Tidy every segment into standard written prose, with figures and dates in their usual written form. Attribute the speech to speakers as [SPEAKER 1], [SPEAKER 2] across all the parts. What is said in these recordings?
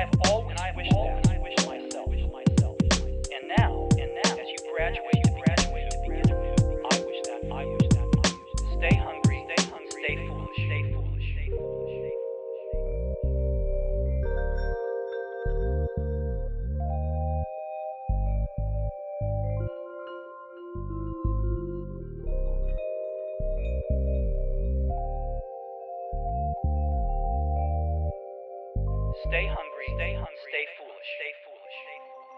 [SPEAKER 1] I've always wished myself. And now, as you graduate, I wish that. Stay hungry, stay foolish, stay foolish, stay foolish. Stay hungry, stay foolish, stay foolish, stay foolish.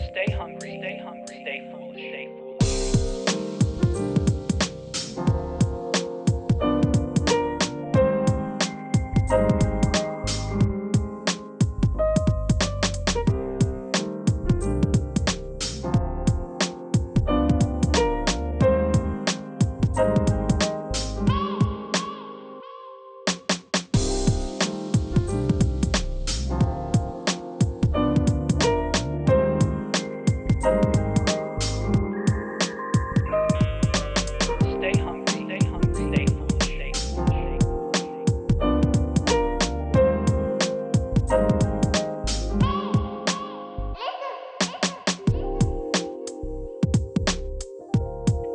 [SPEAKER 1] Stay hungry, stay foolish, stay foolish. Stay hungry, stay foolish, stay foolish.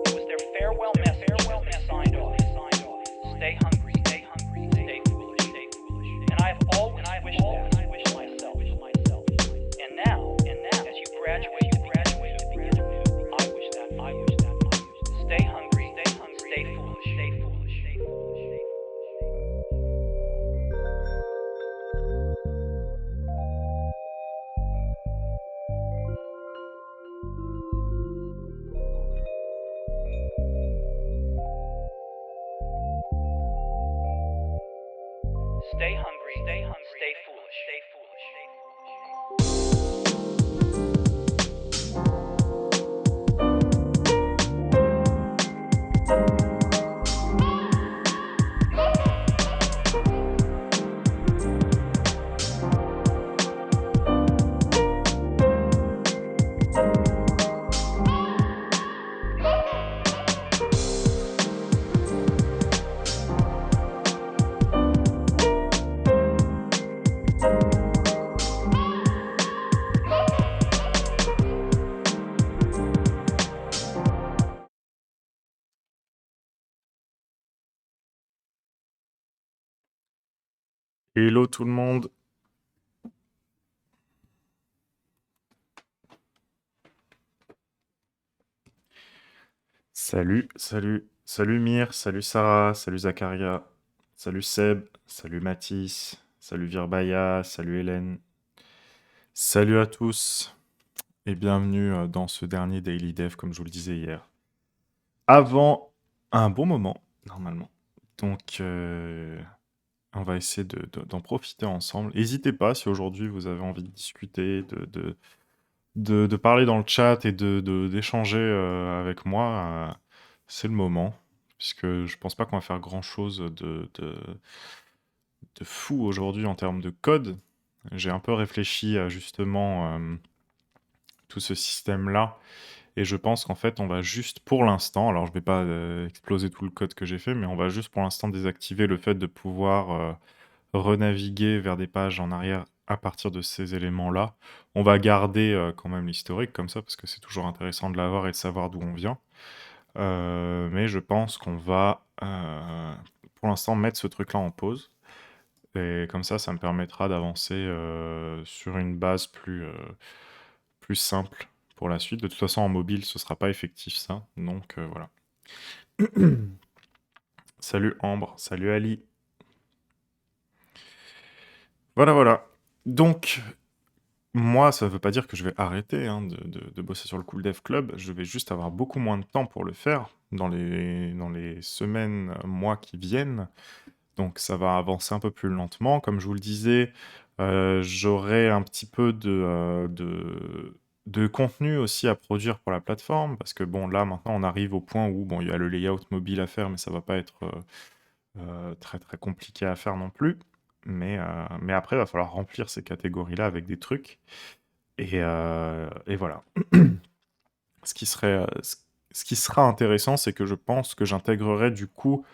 [SPEAKER 1] It was their farewell message they signed off. Stay hungry, stay foolish, stay foolish. And I've always wished myself. And now, as you graduate, I wish that. Stay hungry, stay foolish, stay foolish, stay foolish. Stay hungry, stay foolish, stay foolish, stay foolish.
[SPEAKER 2] Hello tout le monde. Salut Mire, salut Sarah, salut Zacharia, salut Seb, salut Mathis, salut Virbaya, salut Hélène. Salut à tous et bienvenue dans ce dernier Daily Dev comme je vous le disais hier. Avant un bon moment, normalement. Donc On va essayer d'en profiter ensemble. N'hésitez pas si aujourd'hui vous avez envie de discuter, de parler dans le chat et d'échanger avec moi. C'est le moment, puisque je pense pas qu'on va faire grand-chose de fou aujourd'hui en termes de code. J'ai un peu réfléchi à justement tout ce système-là. Et je pense qu'en fait, on va juste pour l'instant, alors je vais pas exploser tout le code que j'ai fait, mais on va juste pour l'instant désactiver le fait de pouvoir renaviguer vers des pages en arrière à partir de ces éléments-là. On va garder quand même l'historique comme ça, parce que c'est toujours intéressant de l'avoir et de savoir d'où on vient. Mais je pense qu'on va pour l'instant mettre ce truc-là en pause. Et comme ça me permettra d'avancer sur une base plus simple pour la suite. De toute façon, en mobile, ce sera pas effectif ça. Donc voilà. Salut Ambre, salut Ali. Voilà, voilà. Donc, moi, ça veut pas dire que je vais arrêter hein, de bosser sur le Cool Dev Club. Je vais juste avoir beaucoup moins de temps pour le faire dans les semaines, mois qui viennent. Donc ça va avancer un peu plus lentement. Comme je vous le disais, j'aurai un petit peu de contenu aussi à produire pour la plateforme, parce que bon, là, maintenant, on arrive au point où, bon, il y a le layout mobile à faire, mais ça va pas être très, très compliqué à faire non plus. Mais après, il va falloir remplir ces catégories-là avec des trucs. Et voilà. Ce qui sera intéressant, c'est que je pense que j'intégrerai du coup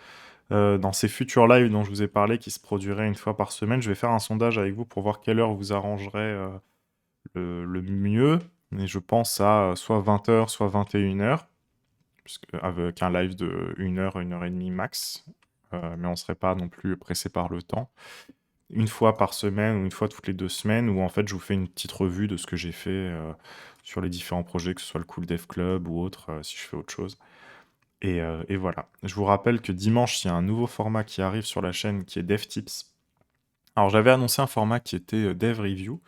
[SPEAKER 2] dans ces futurs lives dont je vous ai parlé, qui se produiraient une fois par semaine, je vais faire un sondage avec vous pour voir quelle heure vous arrangerait le mieux. Et je pense à soit 20h, soit 21h, avec un live de 1 heure et demie max. Mais on ne serait pas non plus pressé par le temps. Une fois par semaine ou une fois toutes les 2 semaines, où en fait je vous fais une petite revue de ce que j'ai fait sur les différents projets, que ce soit le Cool Dev Club ou autre, si je fais autre chose. Et voilà. Je vous rappelle que dimanche, il y a un nouveau format qui arrive sur la chaîne qui est DevTips. Alors j'avais annoncé un format qui était Dev Review.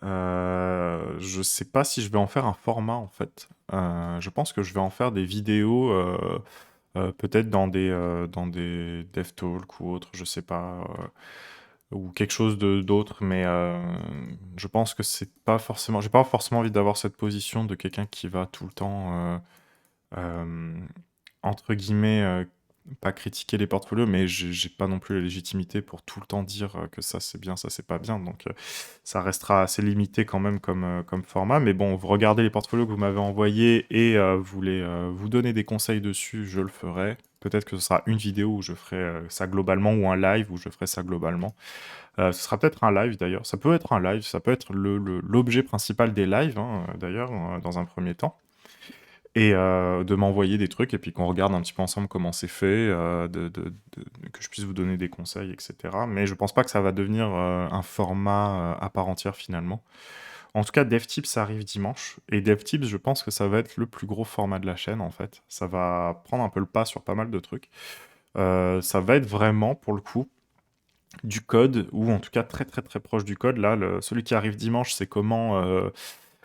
[SPEAKER 2] Je sais pas si je vais en faire un format en fait. Je pense que je vais en faire des vidéos, peut-être dans des Dev Talk ou autre, je sais pas, ou quelque chose d'autre, mais je pense que c'est pas forcément. J'ai pas forcément envie d'avoir cette position de quelqu'un qui va tout le temps. Euh, Entre guillemets, pas critiquer les portfolios, mais j'ai pas non plus la légitimité pour tout le temps dire que ça c'est bien, ça c'est pas bien. Donc ça restera assez limité quand même comme format. Mais bon, vous regardez les portfolios que vous m'avez envoyés et vous donnez des conseils dessus, je le ferai. Peut-être que ce sera une vidéo où je ferai ça globalement ou un live où je ferai ça globalement. Ce sera peut-être un live d'ailleurs. Ça peut être un live, ça peut être l'objet principal des lives hein, d'ailleurs, dans un premier temps. Et de m'envoyer des trucs et puis qu'on regarde un petit peu ensemble comment c'est fait, que je puisse vous donner des conseils, etc. Mais je pense pas que ça va devenir un format à part entière finalement. En tout cas, DevTips arrive dimanche. Et DevTips, je pense que ça va être le plus gros format de la chaîne en fait. Ça va prendre un peu le pas sur pas mal de trucs. Ça va être vraiment, pour le coup, du code, ou en tout cas très très très proche du code. Là, celui qui arrive dimanche, c'est comment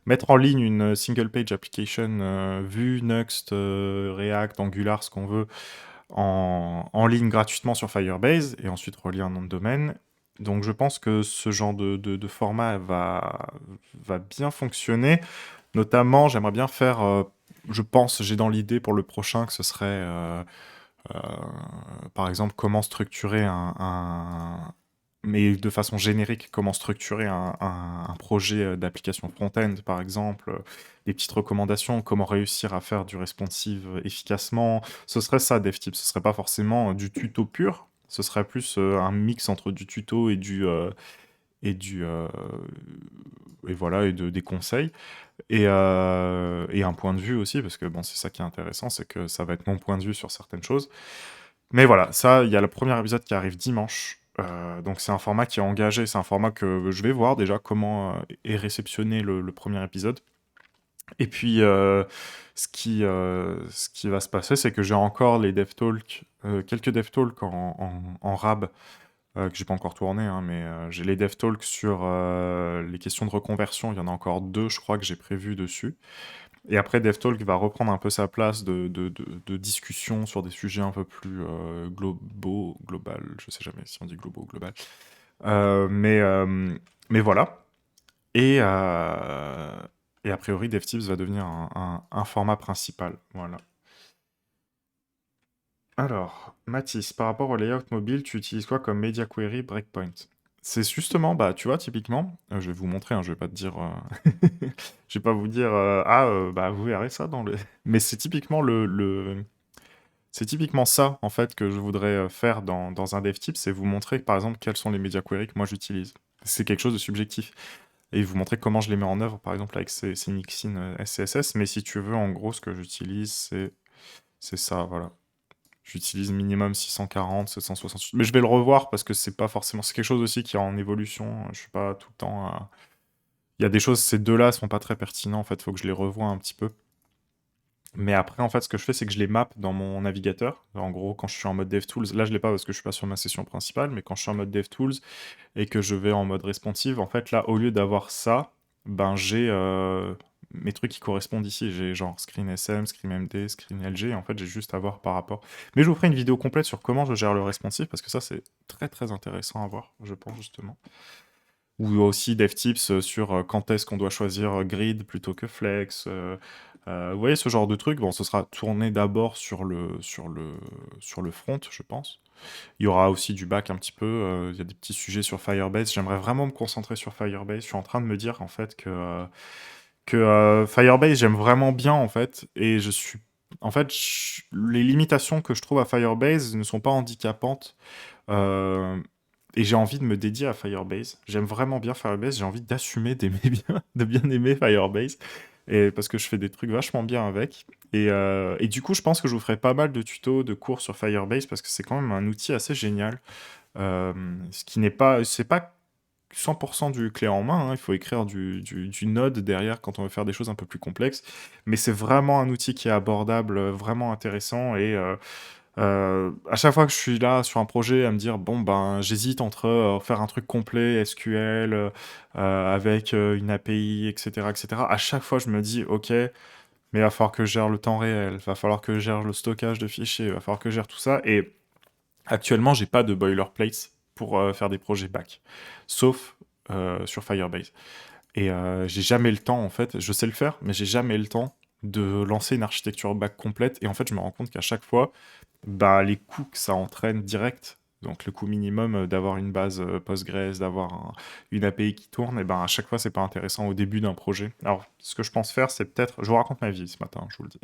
[SPEAKER 2] mettre en ligne une single page application Vue, Next, React, Angular, ce qu'on veut, en ligne gratuitement sur Firebase, et ensuite relier un nom de domaine. Donc je pense que ce genre de format va bien fonctionner. Notamment, j'aimerais bien faire, je pense, j'ai dans l'idée pour le prochain que ce serait, euh, par exemple, comment structurer mais de façon générique, comment structurer un projet d'application front-end, par exemple, des petites recommandations, comment réussir à faire du responsive efficacement. Ce serait ça, DevTips. Ce serait pas forcément du tuto pur. Ce serait plus un mix entre du tuto et du et voilà des conseils et un point de vue aussi parce que bon c'est ça qui est intéressant, c'est que ça va être mon point de vue sur certaines choses. Mais voilà, ça, il y a le premier épisode qui arrive dimanche. Donc c'est un format qui est engagé, c'est un format que je vais voir déjà comment est réceptionné le premier épisode. Et puis ce qui va se passer, c'est que j'ai encore les DevTalks, quelques DevTalks en rab que j'ai pas encore tourné, hein, mais j'ai les DevTalks sur les questions de reconversion. Il y en a encore 2, je crois, que j'ai prévu dessus. Et après, DevTalk va reprendre un peu sa place de discussion sur des sujets un peu plus global. Je sais jamais si on dit global ou global. Euh, mais, euh, mais voilà. Et, et a priori, DevTips va devenir un format principal. Voilà. Alors, Mathis, par rapport au layout mobile, tu utilises quoi comme media query breakpoint? C'est justement, bah, tu vois, typiquement, je vais vous montrer, hein, je vais pas te dire, je vais pas vous dire, bah, vous verrez ça dans le, mais c'est typiquement c'est typiquement ça, en fait, que je voudrais faire dans un dev tip, c'est vous montrer, par exemple, quels sont les media queries que moi j'utilise. C'est quelque chose de subjectif. Et vous montrer comment je les mets en œuvre, par exemple, avec ces Nixin SCSS, mais si tu veux, en gros, ce que j'utilise, c'est ça, voilà. J'utilise minimum 640, 768. Mais je vais le revoir parce que c'est pas forcément. C'est quelque chose aussi qui est en évolution. Je suis pas tout le temps. Il y a des choses, ces deux-là sont pas très pertinents. En fait, il faut que je les revoie un petit peu. Mais après, en fait, ce que je fais, c'est que je les map dans mon navigateur. En gros, quand je suis en mode DevTools, là, je l'ai pas parce que je suis pas sur ma session principale, mais quand je suis en mode DevTools et que je vais en mode responsive, en fait, là, au lieu d'avoir ça, ben, j'ai mes trucs qui correspondent ici. J'ai genre ScreenSM, ScreenMD, ScreenLG, et en fait, j'ai juste à voir par rapport. Mais je vous ferai une vidéo complète sur comment je gère le responsive, parce que ça, c'est très très intéressant à voir, je pense, justement. Ou aussi DevTips sur quand est-ce qu'on doit choisir grid plutôt que flex. Vous voyez ce genre de truc. Bon, ce sera tourné d'abord sur le front, je pense. Il y aura aussi du back un petit peu. Il y a des petits sujets sur Firebase. J'aimerais vraiment me concentrer sur Firebase. Je suis en train de me dire en fait que Firebase, j'aime vraiment bien en fait. Et je suis. En fait, les limitations que je trouve à Firebase ne sont pas handicapantes. Euh, et j'ai envie de me dédier à Firebase. J'aime vraiment bien Firebase. J'ai envie d'assumer d'aimer bien, de bien aimer Firebase. Et parce que je fais des trucs vachement bien avec. Et du coup, je pense que je vous ferai pas mal de tutos, de cours sur Firebase parce que c'est quand même un outil assez génial. Euh, ce qui n'est pas, c'est pas 100% du clé en main, hein. Il faut écrire du Node derrière quand on veut faire des choses un peu plus complexes. Mais c'est vraiment un outil qui est abordable, vraiment intéressant. Et à chaque fois que je suis là sur un projet à me dire, bon, ben, j'hésite entre faire un truc complet, SQL, avec une API, etc., etc. À chaque fois, je me dis, ok, mais il va falloir que je gère le temps réel, il va falloir que je gère le stockage de fichiers, il va falloir que je gère tout ça. Et actuellement, j'ai pas de boilerplate pour faire des projets back, sauf sur Firebase. Et j'ai jamais le temps, en fait, je sais le faire, mais j'ai jamais le temps de lancer une architecture back complète. Et en fait, je me rends compte qu'à chaque fois, bah, les coûts que ça entraîne direct, donc le coût minimum d'avoir une base Postgres, d'avoir une API qui tourne, et ben à chaque fois, c'est pas intéressant au début d'un projet. Alors, ce que je pense faire, c'est peut-être. Je vous raconte ma vie ce matin, je vous le dis.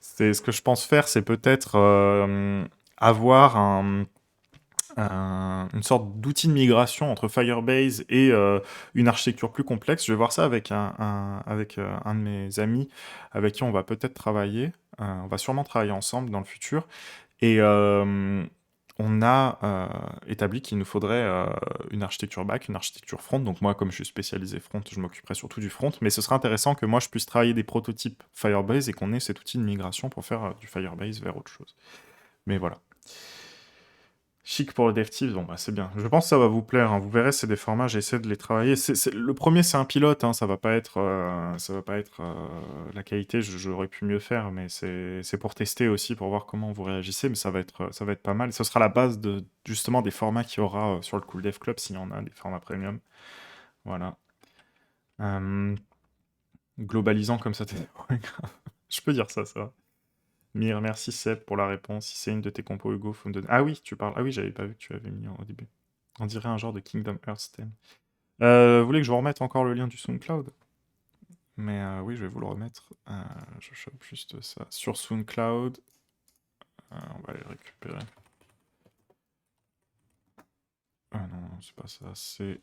[SPEAKER 2] Ce que je pense faire, c'est peut-être avoir une sorte d'outil de migration entre Firebase et une architecture plus complexe. Je vais voir ça avec un de mes amis avec qui on va peut-être travailler. On va sûrement travailler ensemble dans le futur. Et on a établi qu'il nous faudrait une architecture back, une architecture front. Donc moi, comme je suis spécialisé front, je m'occuperai surtout du front. Mais ce serait intéressant que moi, je puisse travailler des prototypes Firebase et qu'on ait cet outil de migration pour faire du Firebase vers autre chose. Mais voilà. Chic pour le DevTips, bon bah c'est bien. Je pense que ça va vous plaire, hein. Vous verrez, c'est des formats, j'essaie de les travailler. Le premier, c'est un pilote, hein. Ça va pas être la qualité, j'aurais pu mieux faire, mais c'est pour tester aussi, pour voir comment vous réagissez, mais ça va être pas mal. Et ce sera la base de justement des formats qu'il y aura sur le Cool Dev Club, s'il y en a, des formats premium. Voilà. Euh, Globalisant comme ça, je peux dire ça, ça va. Merci Seb pour la réponse. Si c'est une de tes compos, Hugo, faut me donner. Ah oui, tu parles. Ah oui, j'avais pas vu que tu avais mis au début. On dirait un genre de Kingdom Hearts thème. Vous voulez que je vous remette encore le lien du SoundCloud? Mais oui, je vais vous le remettre. Je chope juste ça. Sur SoundCloud, on va aller le récupérer. Ah non, non, c'est pas ça. C'est.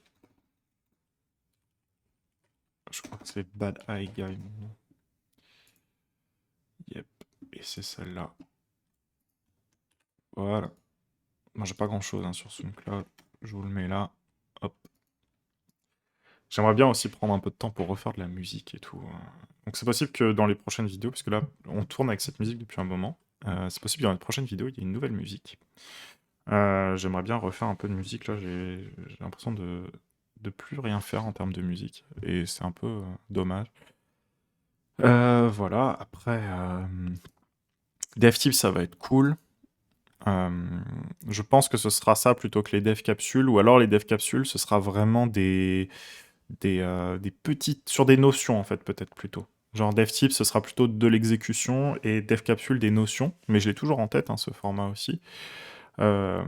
[SPEAKER 2] Je crois que c'est Bad Eye Guy, mon nom. Yep. Et c'est celle-là. Voilà. Moi, j'ai pas grand-chose hein, sur SoundCloud. Je vous le mets là. Hop. J'aimerais bien aussi prendre un peu de temps pour refaire de la musique et tout. Donc c'est possible que dans les prochaines vidéos, parce que là, on tourne avec cette musique depuis un moment, c'est possible que dans les prochaines vidéos, il y ait une nouvelle musique. J'aimerais bien refaire un peu de musique, là, j'ai l'impression de plus rien faire en termes de musique, et c'est un peu dommage. Voilà, après, DevTips, ça va être cool. Je pense que ce sera ça plutôt que les dev capsules, ou alors les dev capsules, ce sera vraiment des petites, sur des notions en fait, peut-être plutôt. Genre DevTips, ce sera plutôt de l'exécution et dev capsule des notions, mais je l'ai toujours en tête, hein, ce format aussi. Euh,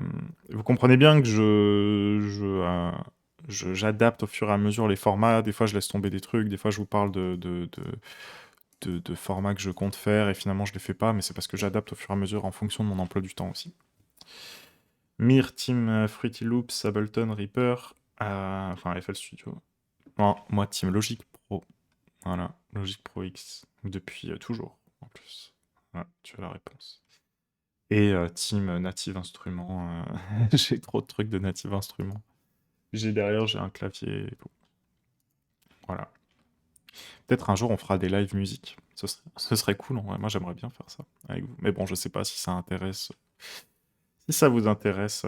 [SPEAKER 2] Vous comprenez bien que j'adapte au fur et à mesure les formats. Des fois, je laisse tomber des trucs, des fois, je vous parle de formats que je compte faire et finalement, je les fais pas, mais c'est parce que j'adapte au fur et à mesure en fonction de mon emploi du temps aussi. Mir, Team Fruity Loops, Ableton, Reaper, enfin FL Studio. Non, moi, Team Logic Pro. Voilà, Logic Pro X. Depuis toujours, en plus. Voilà, tu as la réponse. Et Team Native Instruments. J'ai trop de trucs de Native Instruments. Derrière, j'ai un clavier et tout. Voilà. Peut-être un jour, on fera des live musique. Ce serait cool, en vrai. Moi, j'aimerais bien faire ça avec vous. Mais bon, je sais pas si ça intéresse. Si ça vous intéresse,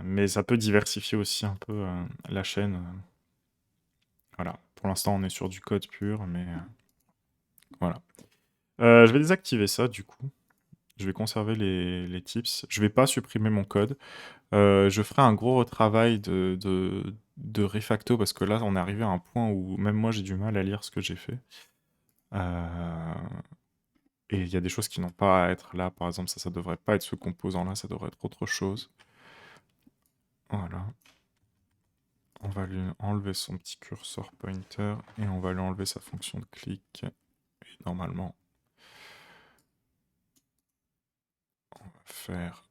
[SPEAKER 2] mais ça peut diversifier aussi un peu la chaîne. Voilà. Pour l'instant, on est sur du code pur, mais voilà. Je vais désactiver ça, du coup. Je vais conserver les tips. Je vais pas supprimer mon code. Je ferai un gros retravail de refacto parce que là, on est arrivé à un point où même moi, j'ai du mal à lire ce que j'ai fait. Euh, Et il y a des choses qui n'ont pas à être là. Par exemple, ça devrait pas être ce composant-là, ça devrait être autre chose. Voilà. On va lui enlever son petit curseur pointer et on va lui enlever sa fonction de clic. Et normalement, on va faire...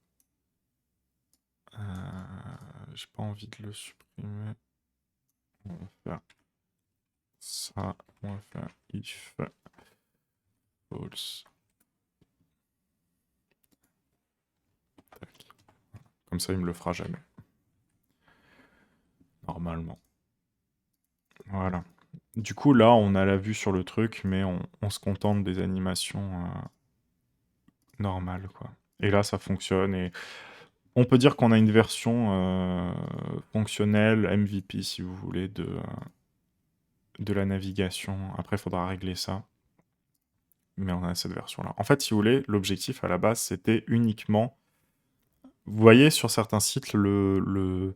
[SPEAKER 2] J'ai pas envie de le supprimer. On va faire ça. On va faire if false. Tac. Comme ça, il me le fera jamais. Normalement. Voilà. Du coup, là, on a la vue sur le truc, mais on se contente des animations normales, quoi. Et là, ça fonctionne. Et on peut dire qu'on a une version fonctionnelle, MVP, si vous voulez, de la navigation. Après, il faudra régler ça. Mais on a cette version-là. En fait, si vous voulez, l'objectif à la base, c'était uniquement... Vous voyez sur certains sites le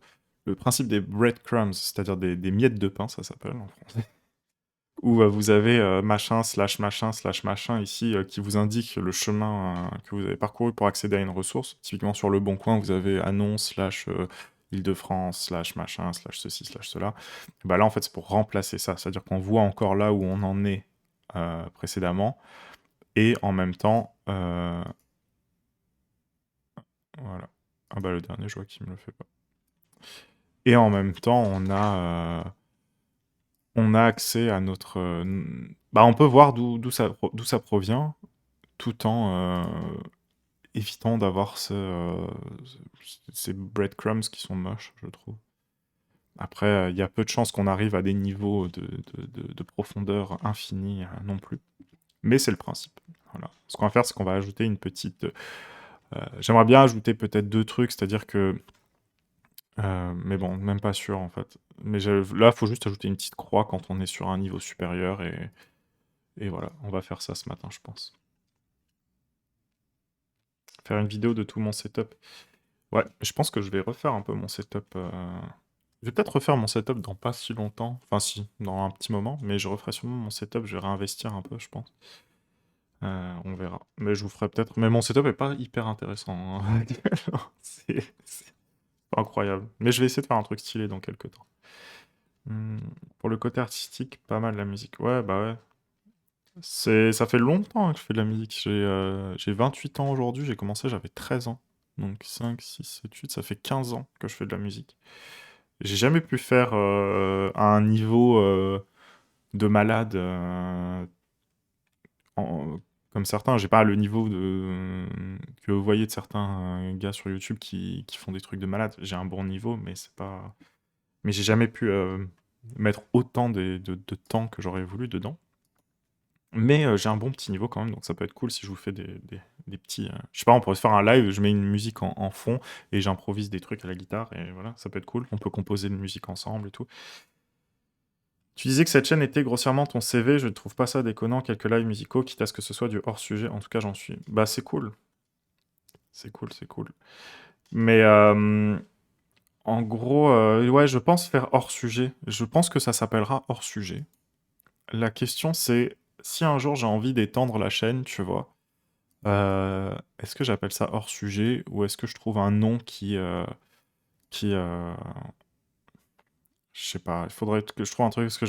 [SPEAKER 2] principe des breadcrumbs, c'est-à-dire des miettes de pain, ça s'appelle en français. Où vous avez machin, slash machin, slash machin ici qui vous indique le chemin que vous avez parcouru pour accéder à une ressource. Typiquement sur le bon coin, vous avez annonce, slash Île-de-France, slash machin, slash ceci, slash cela. Et bah là, en fait, c'est pour remplacer ça. C'est-à-dire qu'on voit encore là où on en est précédemment. Et en même temps, voilà. Ah bah le dernier, je vois qu'il me le fait pas. Et en même temps, on a accès à notre... Bah, on peut voir d'où ça provient, tout en évitant d'avoir ces breadcrumbs qui sont moches, je trouve. Après, il y a peu de chances qu'on arrive à des niveaux de profondeur infinie non plus. Mais c'est le principe. Voilà. Ce qu'on va faire, c'est qu'on va ajouter une petite... J'aimerais bien ajouter peut-être deux trucs, c'est-à-dire que... mais bon, même pas sûr en fait. Mais là, il faut juste ajouter une petite croix quand on est sur un niveau supérieur et voilà, on va faire ça ce matin, je pense. Faire une vidéo de tout mon setup. Ouais, je pense que je vais refaire un peu mon setup. Je vais peut-être refaire mon setup dans pas si longtemps. Enfin, si, dans un petit moment. Mais je referai sûrement mon setup. Je vais réinvestir un peu, je pense. On verra. Mais je vous ferai peut-être. Mais mon setup est pas hyper intéressant, hein. C'est pas incroyable. Mais je vais essayer de faire un truc stylé dans quelques temps. Pour le côté artistique, pas mal la musique. Ouais, bah ouais. Ça fait longtemps que je fais de la musique. J'ai 28 ans aujourd'hui. J'ai commencé, j'avais 13 ans. Donc 5, 6, 7, 8, ça fait 15 ans que je fais de la musique. J'ai jamais pu faire à un niveau de malade comme certains. J'ai pas le niveau que vous voyez de certains gars sur YouTube qui font des trucs de malade. J'ai un bon niveau, mais c'est pas. Mais j'ai jamais pu mettre autant de temps que j'aurais voulu dedans. Mais j'ai un bon petit niveau quand même, donc ça peut être cool si je vous fais des petits. Je sais pas, on pourrait se faire un live, je mets une musique en fond et j'improvise des trucs à la guitare et voilà, ça peut être cool. On peut composer une musique ensemble et tout. Tu disais que cette chaîne était grossièrement ton CV, je ne trouve pas ça déconnant, quelques lives musicaux, quitte à ce que ce soit du hors-sujet, en tout cas j'en suis. Bah c'est cool, c'est cool, c'est cool. Mais en gros, ouais, je pense faire hors-sujet. Je pense que ça s'appellera hors-sujet. La question c'est, si un jour j'ai envie d'étendre la chaîne, tu vois, est-ce que j'appelle ça hors-sujet ou est-ce que je trouve un nom qui je sais pas, il faudrait que je trouve un truc parce que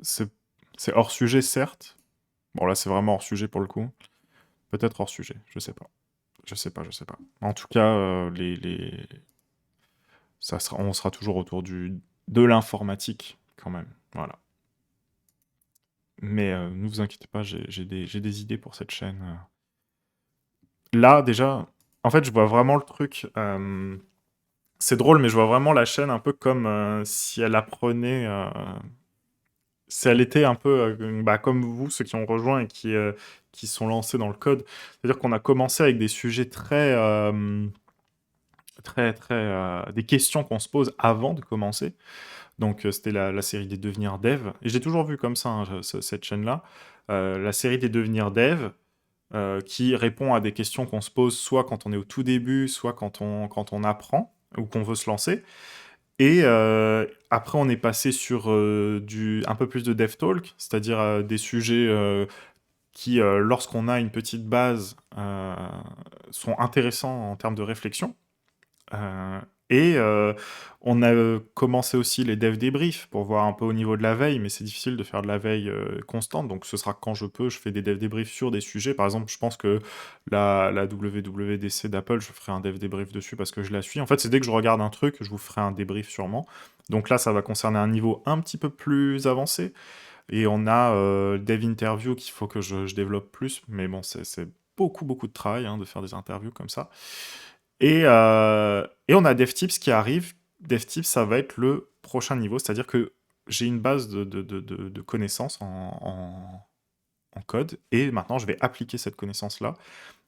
[SPEAKER 2] c'est c'est hors-sujet certes. Bon là c'est vraiment hors-sujet pour le coup. Peut-être hors-sujet, je sais pas. Je sais pas, je sais pas. En tout cas, on sera toujours autour de l'informatique quand même. Voilà. Mais ne vous inquiétez pas, j'ai des idées pour cette chaîne. Là, déjà, en fait, je vois vraiment le truc. C'est drôle, mais je vois vraiment la chaîne un peu comme si elle apprenait. Si elle était un peu bah, comme vous, ceux qui ont rejoint et qui sont lancés dans le code. C'est-à-dire qu'on a commencé avec des sujets des questions qu'on se pose avant de commencer. Donc, c'était la série des devenirs dev. Et j'ai toujours vu comme ça, hein, cette chaîne-là. La série des devenirs dev, qui répond à des questions qu'on se pose soit quand on est au tout début, soit quand on apprend ou qu'on veut se lancer. Et après, on est passé sur un peu plus de dev talk, c'est-à-dire des sujets qui, lorsqu'on a une petite base, sont intéressants en termes de réflexion. Euh, et on a commencé aussi les dev débriefs pour voir un peu au niveau de la veille, mais c'est difficile de faire de la veille constante, donc ce sera quand je peux, je fais des dev débriefs sur des sujets. Par exemple, je pense que la WWDC d'Apple, je ferai un dev débrief dessus parce que je la suis. En fait, c'est dès que je regarde un truc, je vous ferai un débrief sûrement. Donc là, ça va concerner un niveau un petit peu plus avancé. Et on a dev interview qu'il faut que je développe plus, mais bon, c'est beaucoup, beaucoup de travail hein, de faire des interviews comme ça. Et on a DevTips qui arrive. DevTips, ça va être le prochain niveau, c'est-à-dire que j'ai une base de connaissances en code, et maintenant je vais appliquer cette connaissance-là,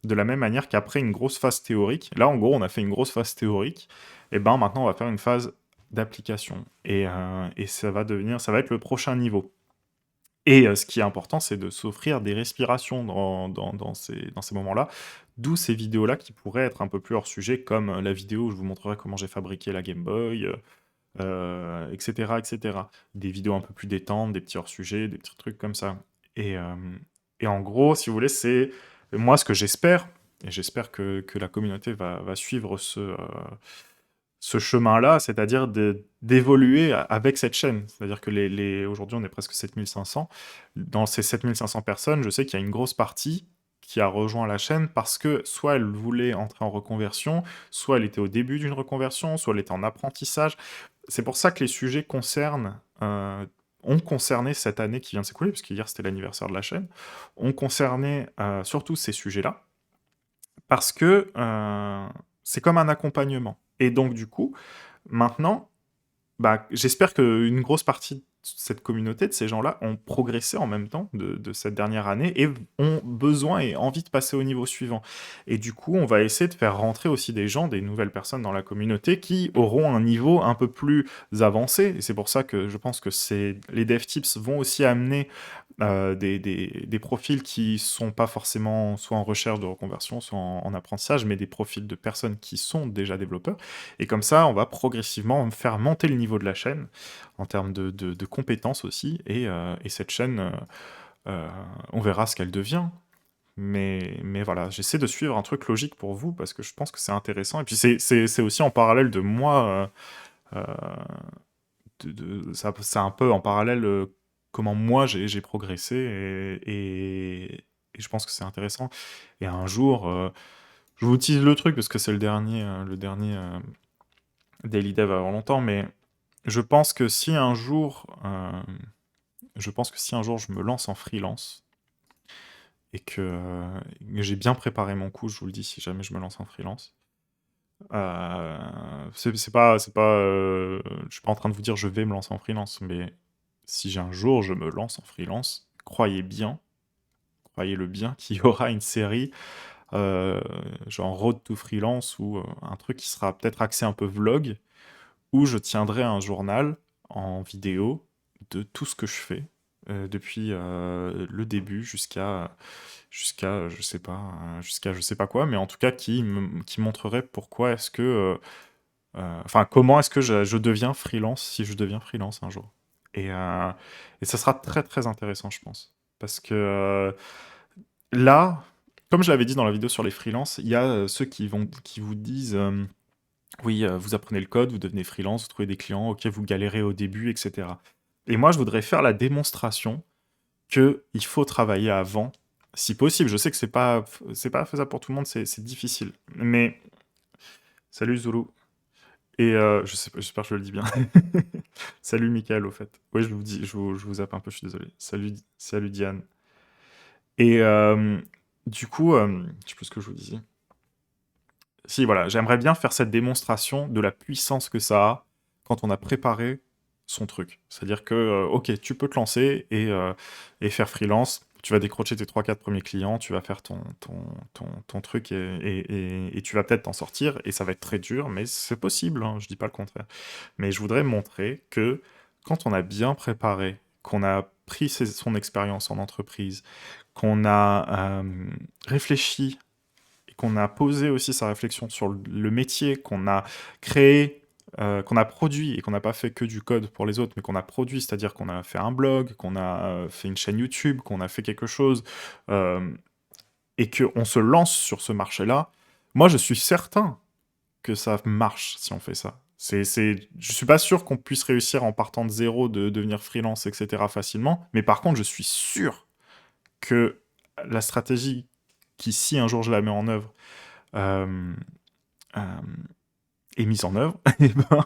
[SPEAKER 2] de la même manière qu'après une grosse phase théorique. Là, en gros, on a fait une grosse phase théorique, et ben maintenant on va faire une phase d'application. Et ça va être le prochain niveau. Et ce qui est important, c'est de s'offrir des respirations dans ces moments-là, d'où ces vidéos-là qui pourraient être un peu plus hors sujet, comme la vidéo où je vous montrerai comment j'ai fabriqué la Game Boy, etc., etc. Des vidéos un peu plus détentes, des petits hors-sujets, des petits trucs comme ça. Et, euh, et en gros, si vous voulez, c'est moi ce que j'espère, et j'espère que la communauté va suivre ce chemin-là, c'est-à-dire d'évoluer avec cette chaîne. C'est-à-dire que aujourd'hui, on est presque 7500. Dans ces 7500 personnes, je sais qu'il y a une grosse partie qui a rejoint la chaîne parce que soit elle voulait entrer en reconversion, soit elle était au début d'une reconversion, soit elle était en apprentissage. C'est pour ça que les sujets ont concerné cette année qui vient de s'écouler, parce qu'hier c'était l'anniversaire de la chaîne, ont concerné surtout ces sujets-là, parce que c'est comme un accompagnement. Et donc, du coup, maintenant, bah, j'espère qu'une grosse partie de cette communauté, de ces gens-là, ont progressé en même temps de cette dernière année et ont besoin et envie de passer au niveau suivant. Et du coup, on va essayer de faire rentrer aussi des gens, des nouvelles personnes dans la communauté qui auront un niveau un peu plus avancé. Et c'est pour ça que je pense que les dev tips vont aussi amener des profils qui sont pas forcément soit en recherche de reconversion, soit en apprentissage, mais des profils de personnes qui sont déjà développeurs. Et comme ça, on va progressivement faire monter le niveau de la chaîne en termes de compétences aussi. Et cette chaîne, on verra ce qu'elle devient. Mais voilà, j'essaie de suivre un truc logique pour vous parce que je pense que c'est intéressant. Et puis c'est aussi en parallèle de moi. C'est un peu en parallèle comment moi j'ai progressé et je pense que c'est intéressant. Et un jour, je vous tease le truc parce que c'est le dernier Daily Dev avant longtemps, mais je pense que si un jour, je pense que si un jour je me lance en freelance et que j'ai bien préparé mon coup, je vous le dis, si jamais je me lance en freelance. Je suis pas en train de vous dire je vais me lancer en freelance, mais si un jour je me lance en freelance, croyez-le bien, qu'il y aura une série genre Road to Freelance ou un truc qui sera peut-être axé un peu vlog, où je tiendrai un journal en vidéo, de tout ce que je fais, depuis le début jusqu'à je sais pas quoi, mais en tout cas qui montrerait pourquoi est-ce que, enfin, comment est-ce que je deviens freelance si je deviens freelance un jour. Et, euh, et ça sera très très intéressant, je pense. Parce que là, comme je l'avais dit dans la vidéo sur les freelances, il y a ceux qui vous disent oui, vous apprenez le code, vous devenez freelance, vous trouvez des clients, ok, vous galérez au début, etc. Et moi, je voudrais faire la démonstration que il faut travailler avant, si possible. Je sais que c'est pas faisable pour tout le monde, c'est difficile. Mais salut Zulu. Et je sais pas, j'espère que je le dis bien. Salut Michael, au fait. Oui, je vous dis, je vous zappe un peu, je suis désolé. Salut Diane. Et du coup, je sais plus ce que je vous disais. Si, voilà, j'aimerais bien faire cette démonstration de la puissance que ça a quand on a préparé son truc. C'est-à-dire que, ok, tu peux te lancer et faire freelance. Tu vas décrocher tes 3-4 premiers clients, tu vas faire ton truc et tu vas peut-être t'en sortir. Et ça va être très dur, mais c'est possible, hein, je dis pas le contraire. Mais je voudrais montrer que quand on a bien préparé, qu'on a pris son expérience en entreprise, qu'on a réfléchi et qu'on a posé aussi sa réflexion sur le métier, qu'on a créé, qu'on a produit et qu'on n'a pas fait que du code pour les autres, mais qu'on a produit, c'est-à-dire qu'on a fait un blog, qu'on a fait une chaîne YouTube, qu'on a fait quelque chose euh, et qu'on se lance sur ce marché-là, moi je suis certain que ça marche si on fait ça. Je suis pas sûr qu'on puisse réussir en partant de zéro, de devenir freelance, etc. facilement, mais par contre je suis sûr que la stratégie qui, si un jour je la mets en œuvre, euh, euh, est mise en œuvre, et ben,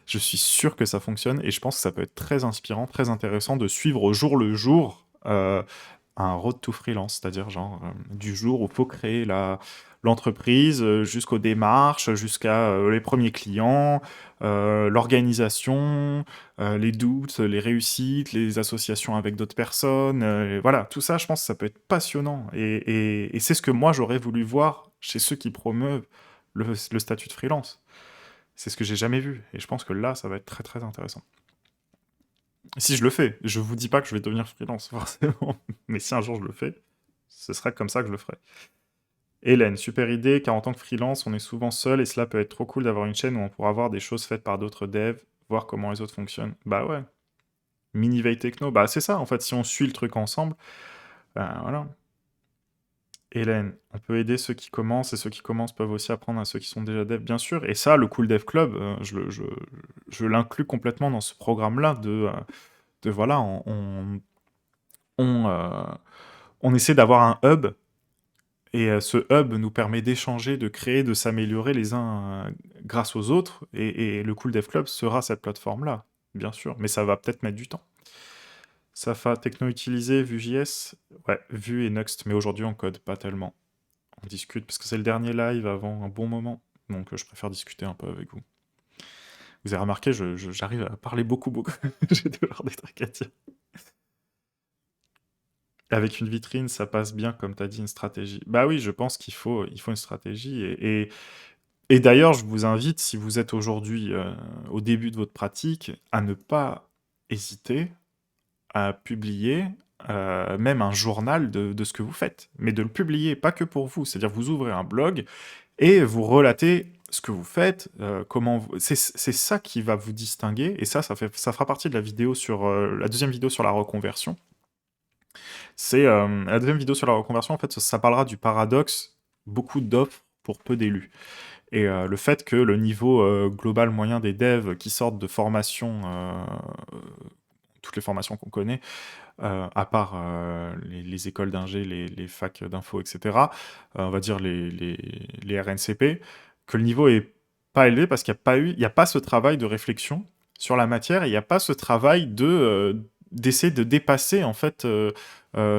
[SPEAKER 2] je suis sûr que ça fonctionne et je pense que ça peut être très inspirant, très intéressant de suivre au jour le jour un road to freelance, c'est-à-dire genre du jour où il faut créer l'entreprise jusqu'aux démarches, jusqu'à les premiers clients, l'organisation, les doutes, les réussites, les associations avec d'autres personnes, voilà, tout ça, je pense que ça peut être passionnant et c'est ce que moi j'aurais voulu voir chez ceux qui promeuvent le statut de freelance. C'est ce que j'ai jamais vu. Et je pense que là, ça va être très très intéressant. Si je le fais, je vous dis pas que je vais devenir freelance, forcément. Mais si un jour je le fais, ce serait comme ça que je le ferai. Hélène, super idée, car en tant que freelance, on est souvent seul et cela peut être trop cool d'avoir une chaîne où on pourra voir des choses faites par d'autres devs, voir comment les autres fonctionnent. Bah ouais. Mini veille techno, bah c'est ça en fait, si on suit le truc ensemble, bah voilà. Hélène, on peut aider ceux qui commencent et ceux qui commencent peuvent aussi apprendre à ceux qui sont déjà devs, bien sûr. Et ça, le Cool Dev Club, je l'inclus complètement dans ce programme-là de voilà, on, on essaie d'avoir un hub et ce hub nous permet d'échanger, de créer, de s'améliorer les uns grâce aux autres. Et le Cool Dev Club sera cette plateforme-là, bien sûr. Mais ça va peut-être mettre du temps. Safa, techno utilisé, Vue.js, ouais, Vue et Next, mais aujourd'hui on code pas tellement. On discute parce que c'est le dernier live avant un bon moment, donc je préfère discuter un peu avec vous. Vous avez remarqué, j'arrive à parler beaucoup, beaucoup. J'ai toujours des trucs à dire. Avec une vitrine, ça passe bien, comme tu as dit, une stratégie. Bah oui, je pense qu'il faut une stratégie. Et d'ailleurs, je vous invite, si vous êtes aujourd'hui au début de votre pratique, à ne pas hésiter à publier même un journal de ce que vous faites. Mais de le publier, pas que pour vous. C'est-à-dire vous ouvrez un blog et vous relatez ce que vous faites, c'est ça qui va vous distinguer, et ça fera partie de la vidéo sur la deuxième vidéo sur la reconversion. C'est la deuxième vidéo sur la reconversion, en fait, ça parlera du paradoxe, beaucoup d'offres pour peu d'élus. Et le fait que le niveau global moyen des devs qui sortent de formation, toutes les formations qu'on connaît, à part les écoles d'ingé, les facs d'info, etc., on va dire les RNCP, que le niveau est pas élevé parce qu'il n'y a pas ce travail de réflexion sur la matière et il n'y a pas ce travail d'essayer de dépasser en fait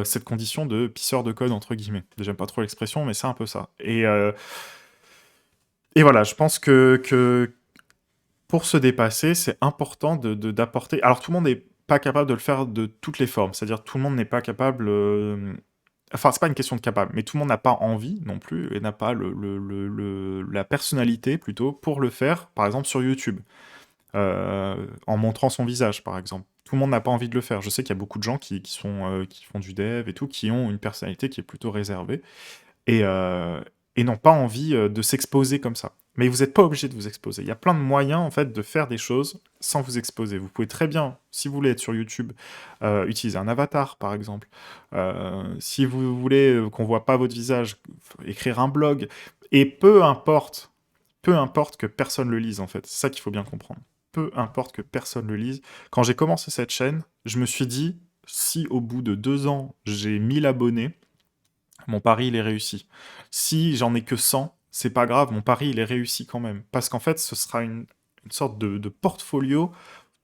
[SPEAKER 2] cette condition de pisseur de code entre guillemets. J'aime pas trop l'expression, mais c'est un peu ça. Et voilà, je pense que pour se dépasser, c'est important d'apporter. Alors tout le monde n'est pas capable de le faire de toutes les formes, c'est-à-dire tout le monde n'est pas capable. Enfin, c'est pas une question de capable, mais tout le monde n'a pas envie non plus et n'a pas la personnalité plutôt pour le faire, par exemple sur YouTube. en montrant son visage, par exemple. Tout le monde n'a pas envie de le faire. Je sais qu'il y a beaucoup de gens qui font du dev et tout, qui ont une personnalité qui est plutôt réservée et, euh, et n'ont pas envie de s'exposer comme ça. Mais vous n'êtes pas obligé de vous exposer. Il y a plein de moyens en fait de faire des choses sans vous exposer. Vous pouvez très bien, si vous voulez être sur YouTube, utiliser un avatar par exemple. Si vous voulez qu'on voit pas votre visage, écrire un blog. Et peu importe que personne le lise en fait. C'est ça qu'il faut bien comprendre. Peu importe que personne le lise. Quand j'ai commencé cette chaîne, je me suis dit, si au bout de 2 ans j'ai 1000 abonnés, mon pari, il est réussi. Si j'en ai que 100, c'est pas grave, mon pari, il est réussi quand même. Parce qu'en fait, ce sera une sorte de portfolio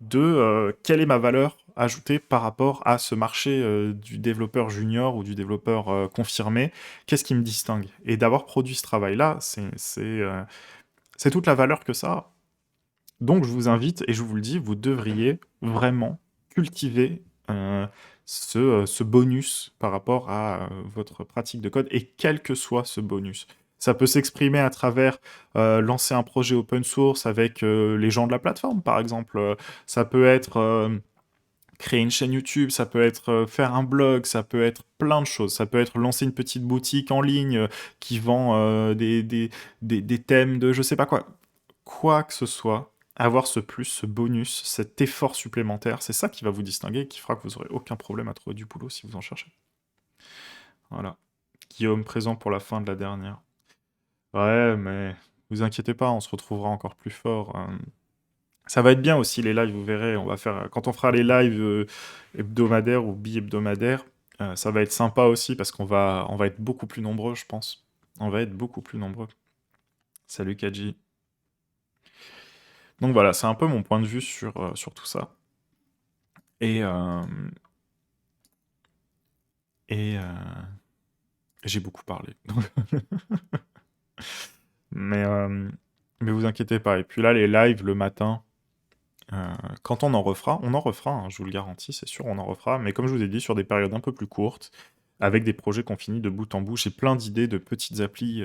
[SPEAKER 2] de quelle est ma valeur ajoutée par rapport à ce marché du développeur junior ou du développeur confirmé. Qu'est-ce qui me distingue? Et d'avoir produit ce travail-là, c'est toute la valeur que ça a. Donc, je vous invite, et je vous le dis, vous devriez vraiment cultiver ce bonus par rapport à votre pratique de code, et quel que soit ce bonus. Ça peut s'exprimer à travers lancer un projet open source avec les gens de la plateforme, par exemple. Ça peut être créer une chaîne YouTube, ça peut être faire un blog, ça peut être plein de choses. Ça peut être lancer une petite boutique en ligne qui vend des thèmes de je sais pas quoi. Quoi que ce soit, avoir ce plus, ce bonus, cet effort supplémentaire, c'est ça qui va vous distinguer et qui fera que vous aurez aucun problème à trouver du boulot si vous en cherchez. Voilà. Guillaume, présent pour la fin de la dernière. Ouais, mais vous inquiétez pas, on se retrouvera encore plus fort. Ça va être bien aussi les lives, vous verrez. On va faire quand on fera les lives hebdomadaires ou bi-hebdomadaires, ça va être sympa aussi parce qu'on va être beaucoup plus nombreux, je pense. On va être beaucoup plus nombreux. Salut Kaji. Donc voilà, c'est un peu mon point de vue sur tout ça. Et, euh, et j'ai beaucoup parlé. Mais, euh, mais vous inquiétez pas. Et puis là, les lives le matin, quand on en refera, hein, je vous le garantis, c'est sûr, on en refera. Mais comme je vous ai dit, sur des périodes un peu plus courtes, avec des projets qu'on finit de bout en bout. J'ai plein d'idées de petites applis.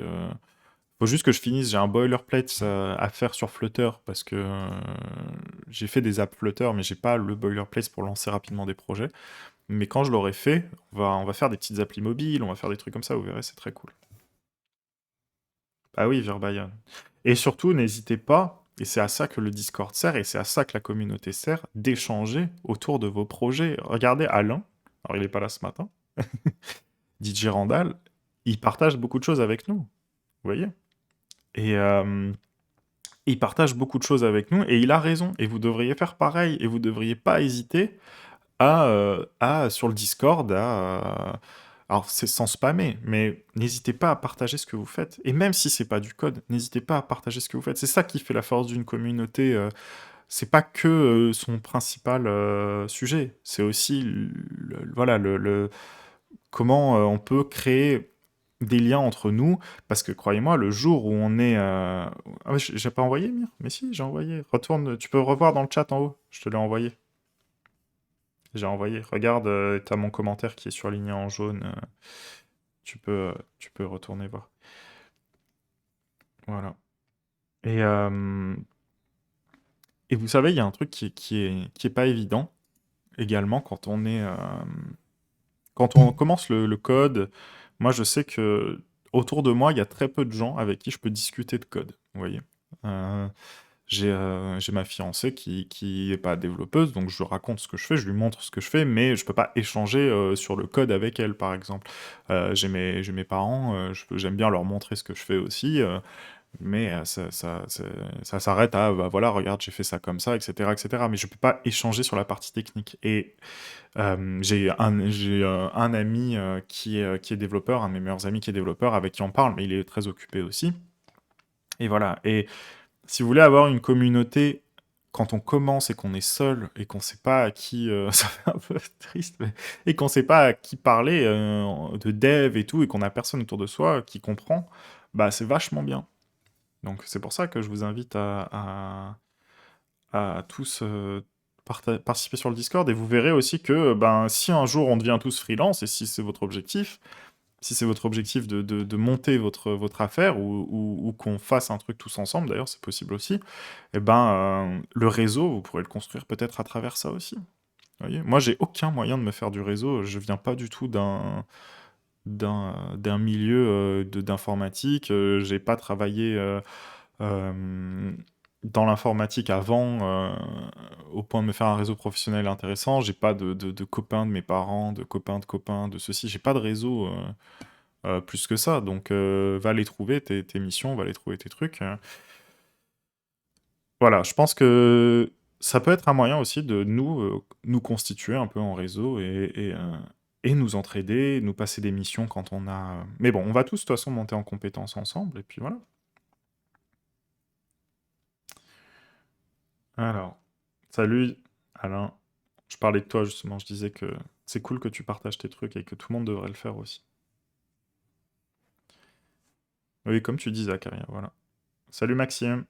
[SPEAKER 2] Faut juste que je finisse. J'ai un boilerplate à faire sur Flutter parce que j'ai fait des apps Flutter, mais j'ai pas le boilerplate pour lancer rapidement des projets. Mais quand je l'aurai fait, on va faire des petites applis mobiles, on va faire des trucs comme ça, vous verrez, c'est très cool. Ah oui, Verbayan. Et surtout, n'hésitez pas, et c'est à ça que le Discord sert, et c'est à ça que la communauté sert, d'échanger autour de vos projets. Regardez Alain, alors il n'est pas là ce matin, DJ Randall, il partage beaucoup de choses avec nous, vous voyez? Et il partage beaucoup de choses avec nous, et il a raison, et vous devriez faire pareil, et vous devriez pas hésiter sur le Discord, alors c'est sans spammer, mais n'hésitez pas à partager ce que vous faites. Et même si c'est pas du code, n'hésitez pas à partager ce que vous faites. C'est ça qui fait la force d'une communauté. C'est pas que son principal sujet, c'est aussi voilà, comment on peut créer des liens entre nous, parce que croyez-moi, le jour où on est... Ah, mais j'ai pas envoyé, Mire? Mais si, j'ai envoyé. Retourne, tu peux revoir dans le chat en haut, je te l'ai envoyé. J'ai envoyé. Regarde, t'as mon commentaire qui est surligné en jaune. Tu peux retourner voir. Voilà. Et, euh, et vous savez, il y a un truc qui est pas évident également quand on commence le code. Moi, je sais que autour de moi, il y a très peu de gens avec qui je peux discuter de code. Vous voyez. Euh, j'ai ma fiancée qui est pas développeuse, donc je lui raconte ce que je fais, je lui montre ce que je fais, mais je peux pas échanger sur le code avec elle, par exemple. J'ai mes parents, j'aime bien leur montrer ce que je fais aussi, mais ça s'arrête à, bah voilà, regarde, j'ai fait ça comme ça, etc., etc. Mais je peux pas échanger sur la partie technique. Et j'ai un ami qui est développeur, un de mes meilleurs amis qui est développeur, avec qui on parle, mais il est très occupé aussi. Et voilà. Et si vous voulez avoir une communauté, quand on commence et qu'on est seul et qu'on sait pas à qui, ça fait un peu triste, et qu'on sait pas à qui parler de dev et tout, et qu'on a personne autour de soi qui comprend, bah c'est vachement bien. Donc c'est pour ça que je vous invite à tous participer sur le Discord, et vous verrez aussi que ben, si un jour on devient tous freelance, et si c'est votre objectif, si c'est votre objectif de monter votre affaire ou qu'on fasse un truc tous ensemble, d'ailleurs, c'est possible aussi, et ben, le réseau, vous pourrez le construire peut-être à travers ça aussi. Vous voyez? Moi, j'ai aucun moyen de me faire du réseau. Je viens pas du tout d'un milieu d'informatique. J'ai pas travaillé euh, dans l'informatique avant au point de me faire un réseau professionnel intéressant. J'ai pas de copains de mes parents, de copains, de ceci. J'ai pas de réseau plus que ça. Donc, va les trouver, tes missions, va les trouver tes trucs. Voilà, je pense que ça peut être un moyen aussi de nous constituer un peu en réseau et nous entraider, nous passer des missions quand on a... Mais bon, on va tous de toute façon monter en compétences ensemble, et puis voilà. Alors, salut Alain. Je parlais de toi justement, je disais que c'est cool que tu partages tes trucs et que tout le monde devrait le faire aussi. Oui, comme tu dis, Zacharia, voilà. Salut Maxime.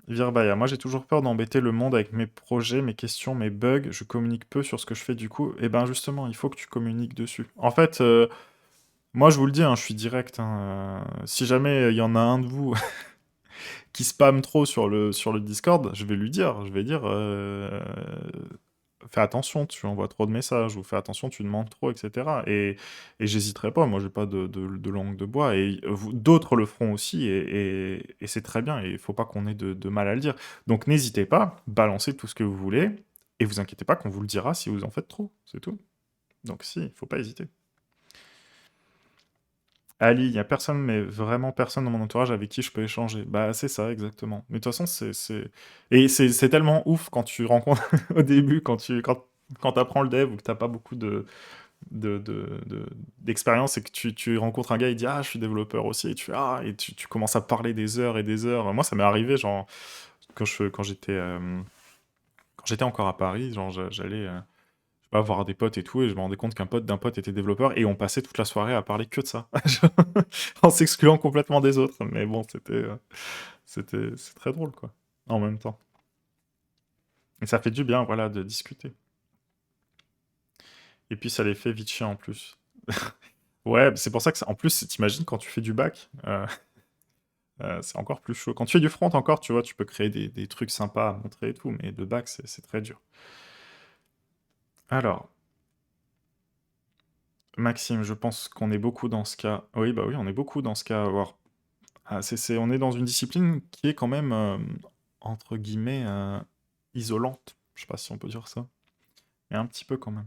[SPEAKER 2] Virbaya, moi j'ai toujours peur d'embêter le monde avec mes projets, mes questions, mes bugs, je communique peu sur ce que je fais du coup. Et ben justement, il faut que tu communiques dessus. En fait, moi je vous le dis, hein, je suis direct, hein, si jamais il y en a un de vous qui spamme trop sur le Discord, je vais lui dire, je vais dire, fais attention, tu envoies trop de messages, ou fais attention, tu demandes trop, etc. Et j'hésiterai pas, moi j'ai pas de langue de bois, et d'autres le feront aussi, et c'est très bien, et il faut pas qu'on ait de mal à le dire. Donc n'hésitez pas, balancez tout ce que vous voulez, et vous inquiétez pas qu'on vous le dira si vous en faites trop, c'est tout. Donc si, il faut pas hésiter. Ali, il y a personne, mais vraiment personne dans mon entourage avec qui je peux échanger. Bah c'est ça, exactement. Mais de toute façon, Et c'est tellement ouf quand tu rencontres au début, quand t'apprends le dev ou que t'as pas beaucoup d'expérience et que tu rencontres un gars, il dit «Ah, je suis développeur aussi», et tu commences à parler des heures et des heures. Moi, ça m'est arrivé, genre, quand j'étais encore à Paris, genre, j'allais je sais pas, voir des potes et tout, et je me rendais compte qu'un pote d'un pote était développeur, et on passait toute la soirée à parler que de ça, en s'excluant complètement des autres. Mais bon, c'est très drôle, quoi, en même temps. Et ça fait du bien, voilà, de discuter. Et puis ça les fait vite chier en plus. Ouais, c'est pour ça que, en plus, t'imagines quand tu fais du bac, c'est encore plus chaud. Quand tu fais du front encore, tu vois, tu peux créer des trucs sympas à montrer et tout, mais de bac, c'est très dur. Alors, Maxime, je pense qu'on est beaucoup dans ce cas. Oui, bah oui, on est beaucoup dans ce cas à avoir. On est dans une discipline qui est quand même, entre guillemets, isolante. Je sais pas si on peut dire ça. Mais un petit peu quand même.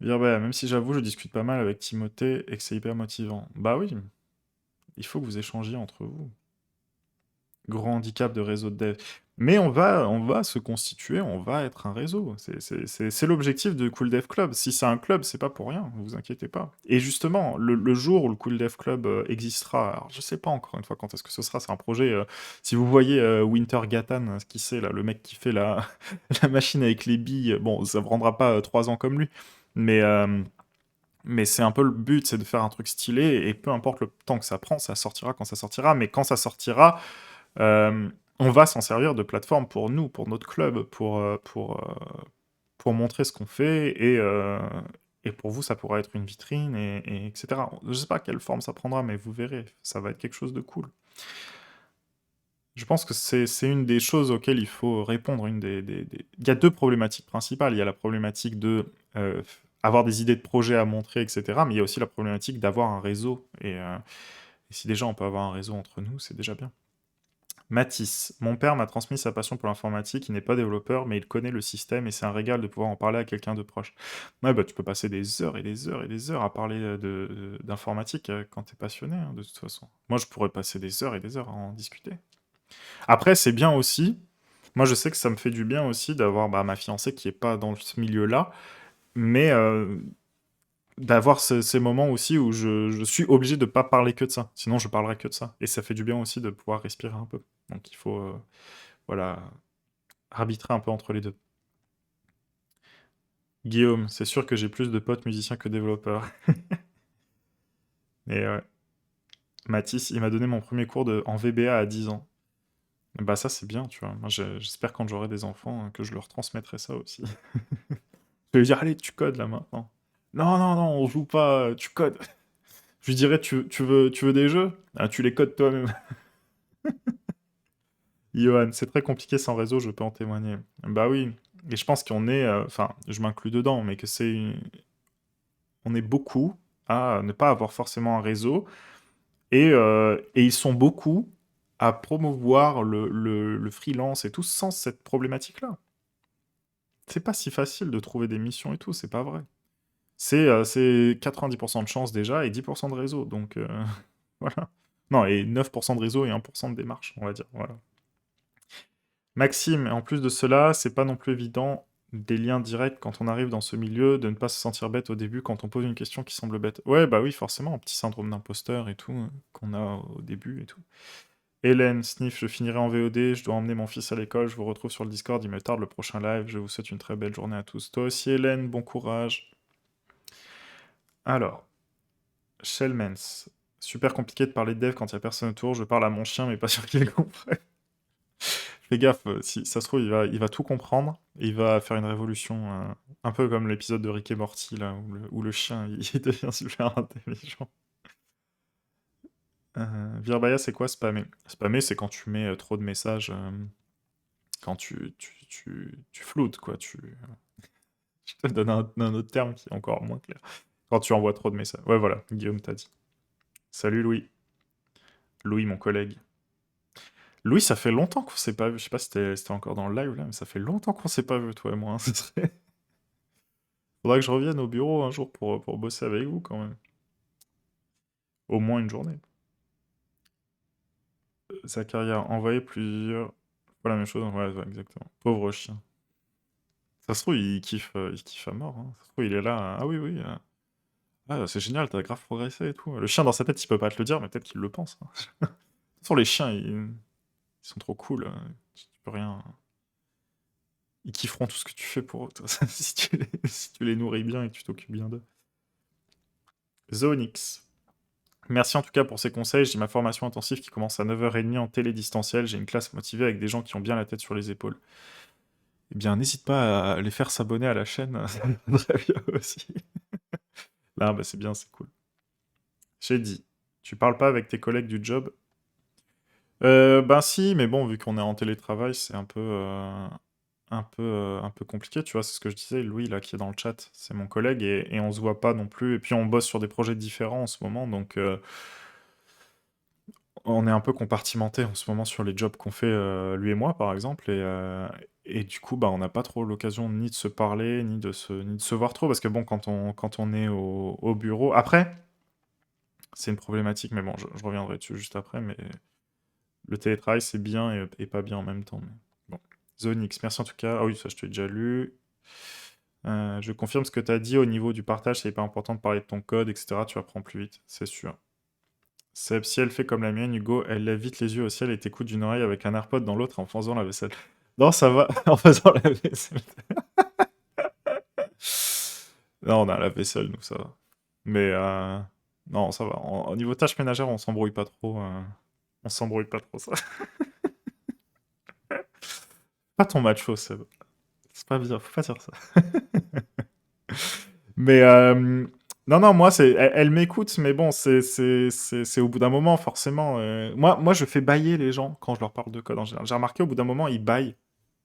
[SPEAKER 2] Dire, bah, même si j'avoue, je discute pas mal avec Timothée et que c'est hyper motivant. Bah oui, il faut que vous échangiez entre vous. Gros handicap de réseau de dev. Mais on va se constituer, on va être un réseau. C'est l'objectif de Cool Dev Club. Si c'est un club, c'est pas pour rien, vous inquiétez pas. Et justement, le jour où le Cool Dev Club existera, alors je sais pas encore une fois quand est-ce que ce sera, c'est un projet. Si vous voyez Winter Gatan, ce qui c'est là, le mec qui fait la, la machine avec les billes, bon, ça prendra pas 3 ans comme lui, mais, euh, mais c'est un peu le but, c'est de faire un truc stylé, et peu importe le temps que ça prend, ça sortira quand ça sortira, mais quand ça sortira, euh, on va s'en servir de plateforme pour nous, pour notre club, pour montrer ce qu'on fait, et pour vous, ça pourra être une vitrine, etc. Je sais pas quelle forme ça prendra, mais vous verrez, ça va être quelque chose de cool. Je pense que c'est une des choses auxquelles il faut répondre. Il y a deux problématiques principales. Il y a la problématique de avoir des idées de projets à montrer, etc. Mais il y a aussi la problématique d'avoir un réseau. Et si déjà on peut avoir un réseau entre nous, c'est déjà bien. Mathis, mon père m'a transmis sa passion pour l'informatique, il n'est pas développeur, mais il connaît le système et c'est un régal de pouvoir en parler à quelqu'un de proche. Ouais, bah tu peux passer des heures et des heures et des heures à parler d'informatique quand t'es passionné, hein, de toute façon. Moi, je pourrais passer des heures et des heures à en discuter. Après, c'est bien aussi, moi je sais que ça me fait du bien aussi d'avoir bah, ma fiancée qui est pas dans ce milieu-là, mais d'avoir ces moments aussi où je suis obligé de pas parler que de ça, sinon je parlerai que de ça. Et ça fait du bien aussi de pouvoir respirer un peu. Donc il faut, voilà, arbitrer un peu entre les deux. Guillaume, c'est sûr que j'ai plus de potes musiciens que développeurs. Et ouais. Mathis, il m'a donné mon premier cours en VBA à 10 ans. Bah ça c'est bien, tu vois. Moi j'espère quand j'aurai des enfants que je leur transmettrai ça aussi. Je vais lui dire, allez, tu codes là maintenant. Non, non, non, on joue pas, tu codes. Je lui dirais, tu veux des jeux? Ah, tu les codes toi-même. Johan, c'est très compliqué sans réseau, je peux en témoigner. Bah oui, et je pense qu'on est, enfin, je m'inclus dedans, mais que on est beaucoup à ne pas avoir forcément un réseau, et ils sont beaucoup à promouvoir le freelance et tout sans cette problématique-là. C'est pas si facile de trouver des missions et tout, c'est pas vrai. C'est 90% de chance déjà et 10% de réseau, donc voilà. Non, et 9% de réseau et 1% de démarche, on va dire, voilà. Maxime, en plus de cela, c'est pas non plus évident des liens directs quand on arrive dans ce milieu, de ne pas se sentir bête au début quand on pose une question qui semble bête. Ouais, bah oui, forcément, un petit syndrome d'imposteur et tout, qu'on a au début et tout. Hélène, Sniff, je finirai en VOD, je dois emmener mon fils à l'école, je vous retrouve sur le Discord, il me tarde le prochain live, je vous souhaite une très belle journée à tous. Toi aussi, Hélène, bon courage. Alors, Shellmans, super compliqué de parler de dev quand il y a personne autour, je parle à mon chien mais pas sûr qu'il comprenne. Fais gaffe, si ça se trouve, il va tout comprendre, et il va faire une révolution, un peu comme l'épisode de Rick et Morty, là, où le chien, il devient super intelligent. Virbaya, c'est quoi spammer? Spammer, c'est quand tu mets trop de messages, quand tu floutes, quoi. Je te donne un autre terme qui est encore moins clair. Quand tu envoies trop de messages. Ouais, voilà, Guillaume t'a dit. Salut Louis. Louis, mon collègue. Louis, ça fait longtemps qu'on s'est pas vu. Je sais pas si c'était encore dans le live, là, mais ça fait longtemps qu'on s'est pas vu, toi et moi, hein. Faudra que je revienne au bureau un jour pour bosser avec vous, quand même. Au moins une journée. Zacharia, envoyé plusieurs fois la même chose. Ouais, ouais, exactement. Pauvre chien. Ça se trouve, il kiffe à mort, hein. Ça se trouve, il est là. Ah oui, oui. Ah, c'est génial, t'as grave progressé et tout. Le chien, dans sa tête, il peut pas te le dire, mais peut-être qu'il le pense, hein. De toute façon, les chiens, ils sont trop cool. Tu peux rien. Ils kifferont tout ce que tu fais pour eux, toi, si tu les nourris bien et que tu t'occupes bien d'eux. Zonix. Merci en tout cas pour ces conseils. J'ai ma formation intensive qui commence à 9h30 en télédistanciel. J'ai une classe motivée avec des gens qui ont bien la tête sur les épaules. Eh bien, n'hésite pas à les faire s'abonner à la chaîne. Ça me très bien aussi. Là, bah, c'est bien, c'est cool. J'ai dit, tu parles pas avec tes collègues du job? Ben si, mais bon, vu qu'on est en télétravail, c'est un peu compliqué, tu vois. C'est ce que je disais, Louis, là, qui est dans le chat, c'est mon collègue, et on se voit pas non plus. Et puis, on bosse sur des projets différents en ce moment, donc on est un peu compartimenté en ce moment sur les jobs qu'on fait, lui et moi, par exemple, et du coup, bah, on n'a pas trop l'occasion ni de se parler, ni de se voir trop, parce que bon, quand on est au bureau... Après, c'est une problématique, mais bon, je reviendrai dessus juste après, mais le télétravail, c'est bien et pas bien en même temps. Mais bon. Zonix, merci en tout cas. Ah oui, ça, je t'ai déjà lu. Je confirme ce que tu as dit au niveau du partage, c'est hyper important de parler de ton code, etc. Tu apprends plus vite, c'est sûr. Seb, si elle fait comme la mienne, Hugo, elle lève vite les yeux au ciel et t'écoute d'une oreille avec un AirPod dans l'autre en faisant la vaisselle. Non, ça va, en faisant la vaisselle. Non, on a la vaisselle, nous, ça va. Mais, non, ça va. Au niveau tâches ménagères, on s'embrouille pas trop. On s'embrouille pas trop, ça. Pas ton macho, Seb. C'est pas bien, faut pas dire ça. Mais, non, non, moi, elle m'écoute, mais bon, c'est au bout d'un moment, forcément. Moi, je fais bâiller les gens quand je leur parle de code en général. J'ai remarqué, au bout d'un moment, ils bâillent.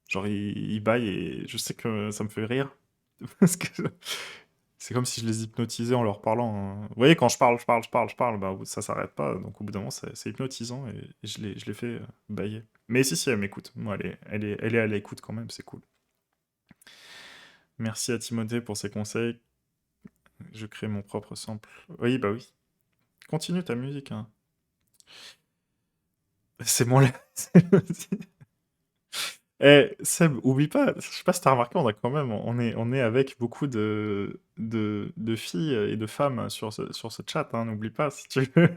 [SPEAKER 2] Genre, ils bâillent et je sais que ça me fait rire. Parce que c'est comme si je les hypnotisais en leur parlant, hein. Vous voyez, quand je parle, bah, ça s'arrête pas. Donc, au bout d'un moment, c'est hypnotisant et je les fais bâiller. Mais si, elle m'écoute. Moi, elle est à l'écoute quand même, c'est cool. Merci à Timothée pour ses conseils. Je crée mon propre sample. Oui, bah oui. Continue ta musique, hein. C'est moi là. Eh, Seb, oublie pas, je sais pas si t'as remarqué, on est avec beaucoup de filles et de femmes sur ce chat, hein, n'oublie pas, si tu veux.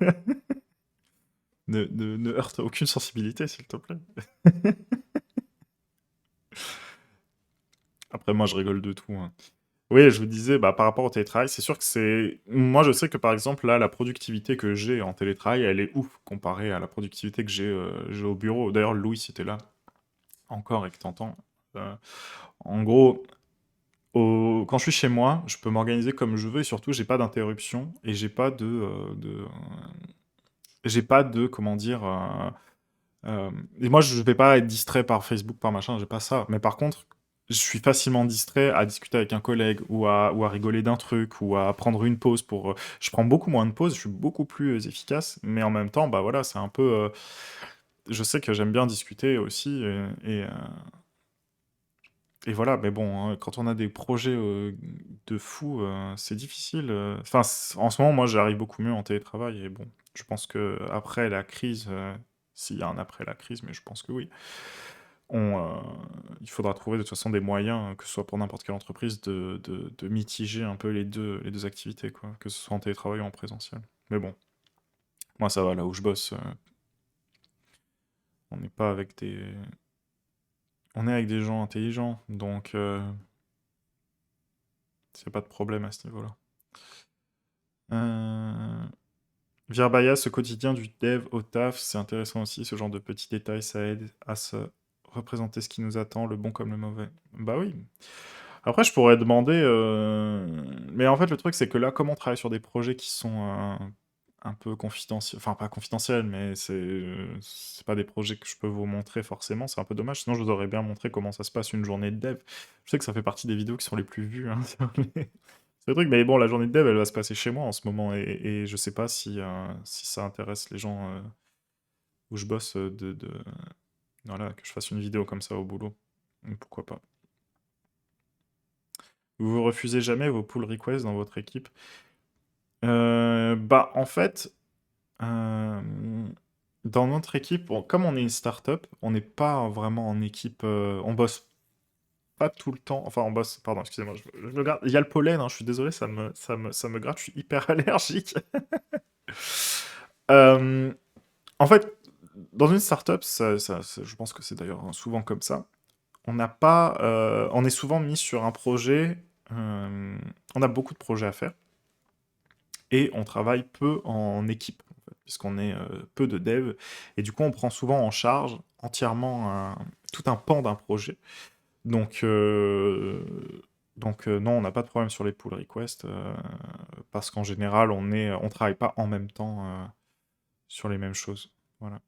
[SPEAKER 2] Ne heurte aucune sensibilité, s'il te plaît. Après, moi, je rigole de tout, hein. Oui, je vous disais, bah, par rapport au télétravail, c'est sûr que c'est... Moi, je sais que, par exemple, là, la productivité que j'ai en télétravail, elle est ouf comparée à la productivité que j'ai au bureau. D'ailleurs, Louis, si t'es là, encore et que t'entends. En gros, Quand je suis chez moi, je peux m'organiser comme je veux et surtout, j'ai pas d'interruption et j'ai pas de, comment dire, et moi, je vais pas être distrait par Facebook, par machin, j'ai pas ça. Mais par contre, je suis facilement distrait à discuter avec un collègue ou à rigoler d'un truc ou à prendre une pause pour. Je prends beaucoup moins de pauses, je suis beaucoup plus efficace, mais en même temps, bah voilà, c'est un peu. Je sais que j'aime bien discuter aussi et voilà, mais bon, hein, quand on a des projets de fou, c'est difficile. Enfin, en ce moment, moi, j'arrive beaucoup mieux en télétravail et bon, je pense que après la crise, s'il y a un après la crise, mais je pense que oui. On, euh, il faudra trouver de toute façon des moyens, que ce soit pour n'importe quelle entreprise, de mitiger un peu les deux activités, quoi, que ce soit en télétravail ou en présentiel. Mais bon, moi ça va, là où je bosse, on n'est pas avec des... On est avec des gens intelligents, donc c'est pas de problème à ce niveau-là. Euh... Virbaya, ce quotidien du dev au taf, c'est intéressant aussi, ce genre de petits détails, ça aide à se représenter ce qui nous attend, le bon comme le mauvais. Bah oui. Après, je pourrais demander. Mais en fait, le truc, c'est que là, comme on travaille sur des projets qui sont un peu confidentiels, enfin pas confidentiels, mais c'est pas des projets que je peux vous montrer forcément, c'est un peu dommage. Sinon, je vous aurais bien montré comment ça se passe une journée de dev. Je sais que ça fait partie des vidéos qui sont les plus vues, hein, c'est le truc, mais bon, la journée de dev, elle va se passer chez moi en ce moment, et je sais pas si ça intéresse les gens où je bosse voilà, que je fasse une vidéo comme ça au boulot. Donc, pourquoi pas. Vous refusez jamais vos pull requests dans votre équipe? Bah, en fait, euh, dans notre équipe, comme on est une start-up, on n'est pas vraiment en équipe. On bosse pas tout le temps. Enfin, on bosse. Pardon, excusez-moi, je me gratte. Il y a le pollen, hein, je suis désolé, ça me gratte, je suis hyper allergique. Euh, En fait, dans une start-up, je pense que c'est d'ailleurs souvent comme ça. On n'a pas. On est souvent mis sur un projet. On a beaucoup de projets à faire. Et on travaille peu en équipe, en fait, puisqu'on est peu de devs. Et du coup, on prend souvent en charge entièrement tout un pan d'un projet. Donc, non, on n'a pas de problème sur les pull requests, parce qu'en général, on travaille pas en même temps sur les mêmes choses. Voilà.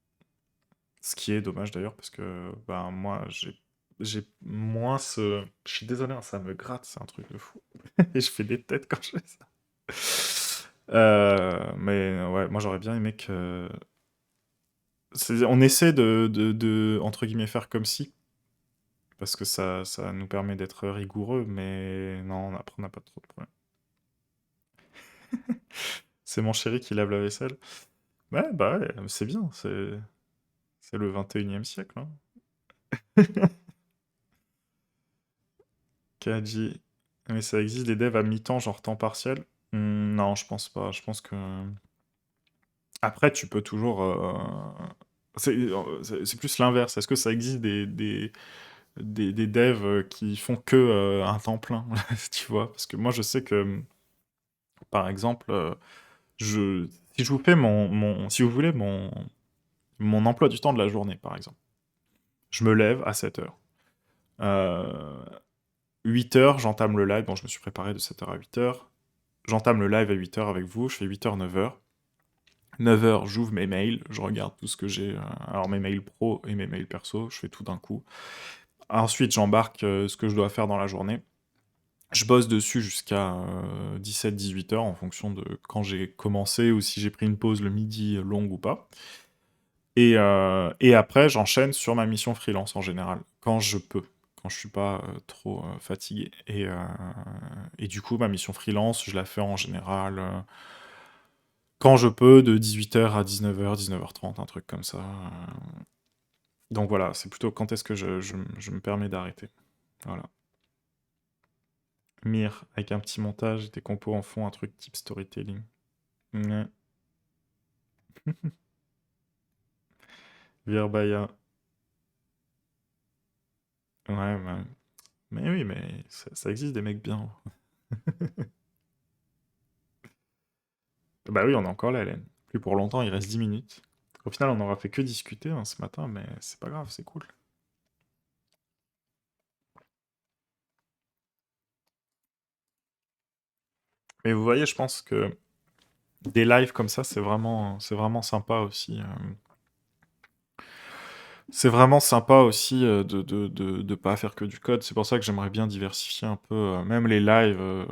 [SPEAKER 2] Ce qui est dommage d'ailleurs, parce que ben, moi, j'ai moins ce... Je suis désolé, hein, ça me gratte, c'est un truc de fou. Et je fais des têtes quand je fais ça. Mais ouais, moi j'aurais bien aimé que... On essaie de, entre guillemets, faire comme si, parce que ça nous permet d'être rigoureux, mais non, après on n'a pas trop de problèmes. C'est mon chéri qui lave la vaisselle. Ouais, bah ouais, c'est bien, c'est le 21e siècle. Hein. Kaji. Mais ça existe des devs à mi-temps, genre temps partiel? Non, je pense pas. Je pense que... Après, tu peux toujours... c'est plus l'inverse. Est-ce que ça existe des devs qui font que un temps plein, tu vois? Parce que moi, je sais que, par exemple, si je vous fais si vous voulez, mon emploi du temps de la journée, par exemple. Je me lève à 7 heures. 8 heures, j'entame le live. Bon, je me suis préparé de 7 heures à 8 heures. J'entame le live à 8 heures avec vous. Je fais 8 heures, 9 heures. 9 heures, j'ouvre mes mails, je regarde tout ce que j'ai. Alors mes mails pro et mes mails perso, je fais tout d'un coup. Ensuite, j'embarque ce que je dois faire dans la journée. Je bosse dessus jusqu'à 17-18 heures en fonction de quand j'ai commencé ou si j'ai pris une pause le midi longue ou pas. Et après, j'enchaîne sur ma mission freelance en général, quand je peux, quand je suis pas trop fatigué. Et du coup, ma mission freelance, je la fais en général quand je peux, de 18 heures à 19 heures, 19 h 30, un truc comme ça. Donc voilà, c'est plutôt quand est-ce que je me permets d'arrêter. Voilà. Mir, avec un petit montage et des compos en fond, un truc type storytelling. Ouais. Virbaya. Ouais, ouais. Mais oui, mais ça existe des mecs bien. Bah oui, on est encore là, Hélène. Plus pour longtemps, il reste 10 minutes. Au final, on n'aura fait que discuter hein, ce matin, mais c'est pas grave, c'est cool. Mais vous voyez, je pense que des lives comme ça, c'est vraiment sympa aussi. C'est vraiment sympa aussi de pas faire que du code. C'est pour ça que j'aimerais bien diversifier un peu, même les lives.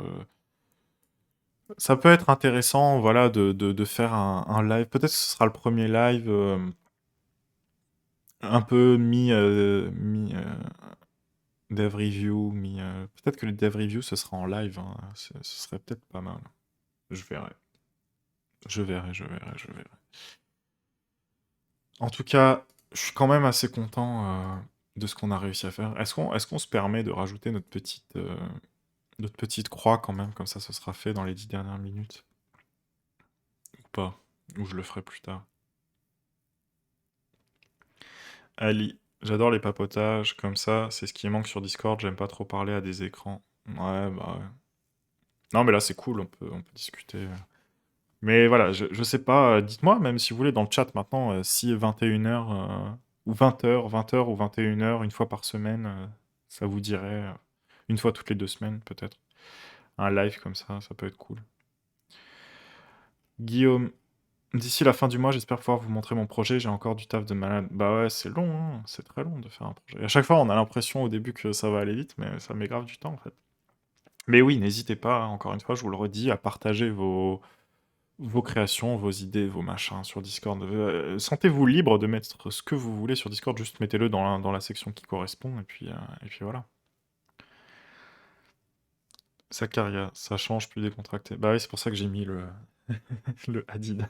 [SPEAKER 2] Ça peut être intéressant, voilà, de faire un live. Peut-être que ce sera le premier live un peu dev review, peut-être que les dev review ce sera en live, hein. Ce serait peut-être pas mal. Je verrai. Je verrai. En tout cas, je suis quand même assez content de ce qu'on a réussi à faire. Est-ce qu'on se permet de rajouter notre petite croix quand même, comme ça ce sera fait dans les 10 dernières minutes? Ou pas? Ou je le ferai plus tard. Ali, j'adore les papotages, comme ça, c'est ce qui manque sur Discord, j'aime pas trop parler à des écrans. Ouais, bah ouais. Non mais là c'est cool, on peut discuter. Mais voilà, je sais pas, dites-moi même si vous voulez dans le chat maintenant, si 21h ou 20h, 20h ou 21h, une fois par semaine, ça vous dirait, une fois toutes les 2 semaines peut-être. Un live comme ça peut être cool. Guillaume, d'ici la fin du mois, j'espère pouvoir vous montrer mon projet, j'ai encore du taf de malade. Bah ouais, c'est long, hein, c'est très long de faire un projet. À chaque fois, on a l'impression au début que ça va aller vite, mais ça met grave du temps en fait. Mais oui, n'hésitez pas, hein, encore une fois, je vous le redis, à partager vos créations, vos idées, vos machins sur Discord. Sentez-vous libre de mettre ce que vous voulez sur Discord, juste mettez-le dans la section qui correspond, et puis voilà. Sacaria, ça change, plus décontracté. Bah oui, c'est pour ça que j'ai mis le Adidas.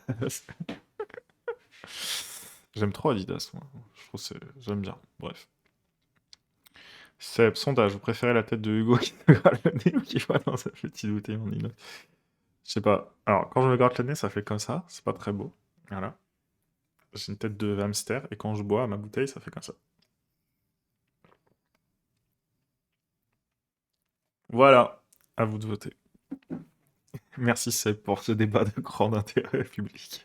[SPEAKER 2] J'aime trop Adidas, moi. Je trouve j'aime bien. Bref. Seb, sondage, vous préférez la tête de Hugo qui se gratte le nez ou qui voit dans sa petite bouteille en inox? Je sais pas. Alors, quand je me gratte le nez, ça fait comme ça, c'est pas très beau. Voilà. J'ai une tête de hamster, et quand je bois à ma bouteille, ça fait comme ça. Voilà, à vous de voter. Merci Seb pour ce débat de grand intérêt public.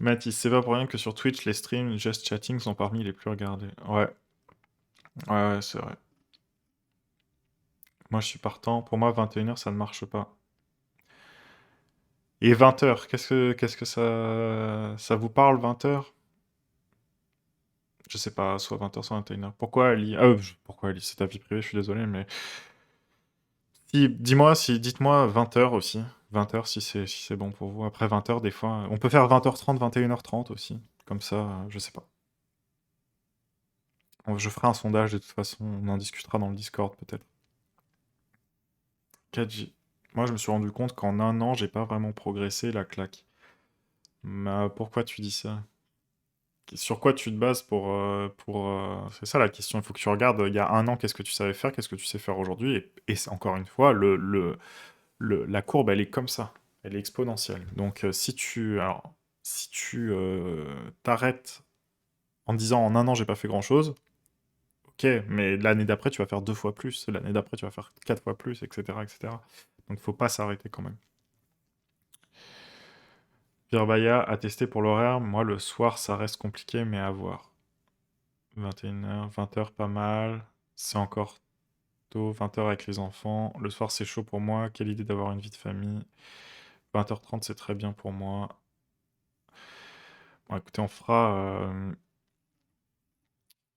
[SPEAKER 2] Mathis, c'est pas pour rien que sur Twitch, les streams Just Chatting sont parmi les plus regardés. Ouais, ouais, c'est vrai. Moi, je suis partant. Pour moi, 21h, ça ne marche pas. Et 20h, qu'est-ce que ça vous parle, 20h? Je sais pas, soit 20h, soit 21h. Pourquoi Ali? Pourquoi Ali? C'est ta vie privée, je suis désolé, mais... Dites-moi 20h aussi. 20h si c'est bon pour vous. Après 20h, des fois... On peut faire 20h30, 21h30 aussi. Comme ça, je sais pas. Je ferai un sondage de toute façon, on en discutera dans le Discord peut-être. 4J. Moi, je me suis rendu compte qu'en un an, j'ai pas vraiment progressé la claque. Mais pourquoi tu dis ça? Sur quoi tu te bases C'est ça la question, il faut que tu regardes, il y a un an, qu'est-ce que tu savais faire, qu'est-ce que tu sais faire aujourd'hui, et encore une fois, la courbe, elle est comme ça, elle est exponentielle. Donc si tu t'arrêtes en disant en un an, j'ai pas fait grand-chose, ok, mais l'année d'après, tu vas faire 2 fois plus, l'année d'après, tu vas faire 4 fois plus, etc., etc. Donc faut pas s'arrêter quand même. Virbaya a testé pour l'horaire, moi le soir ça reste compliqué mais à voir. 21h, 20h pas mal, c'est encore tôt, 20h avec les enfants, le soir c'est chaud pour moi, quelle idée d'avoir une vie de famille. 20h30 c'est très bien pour moi. Bon écoutez,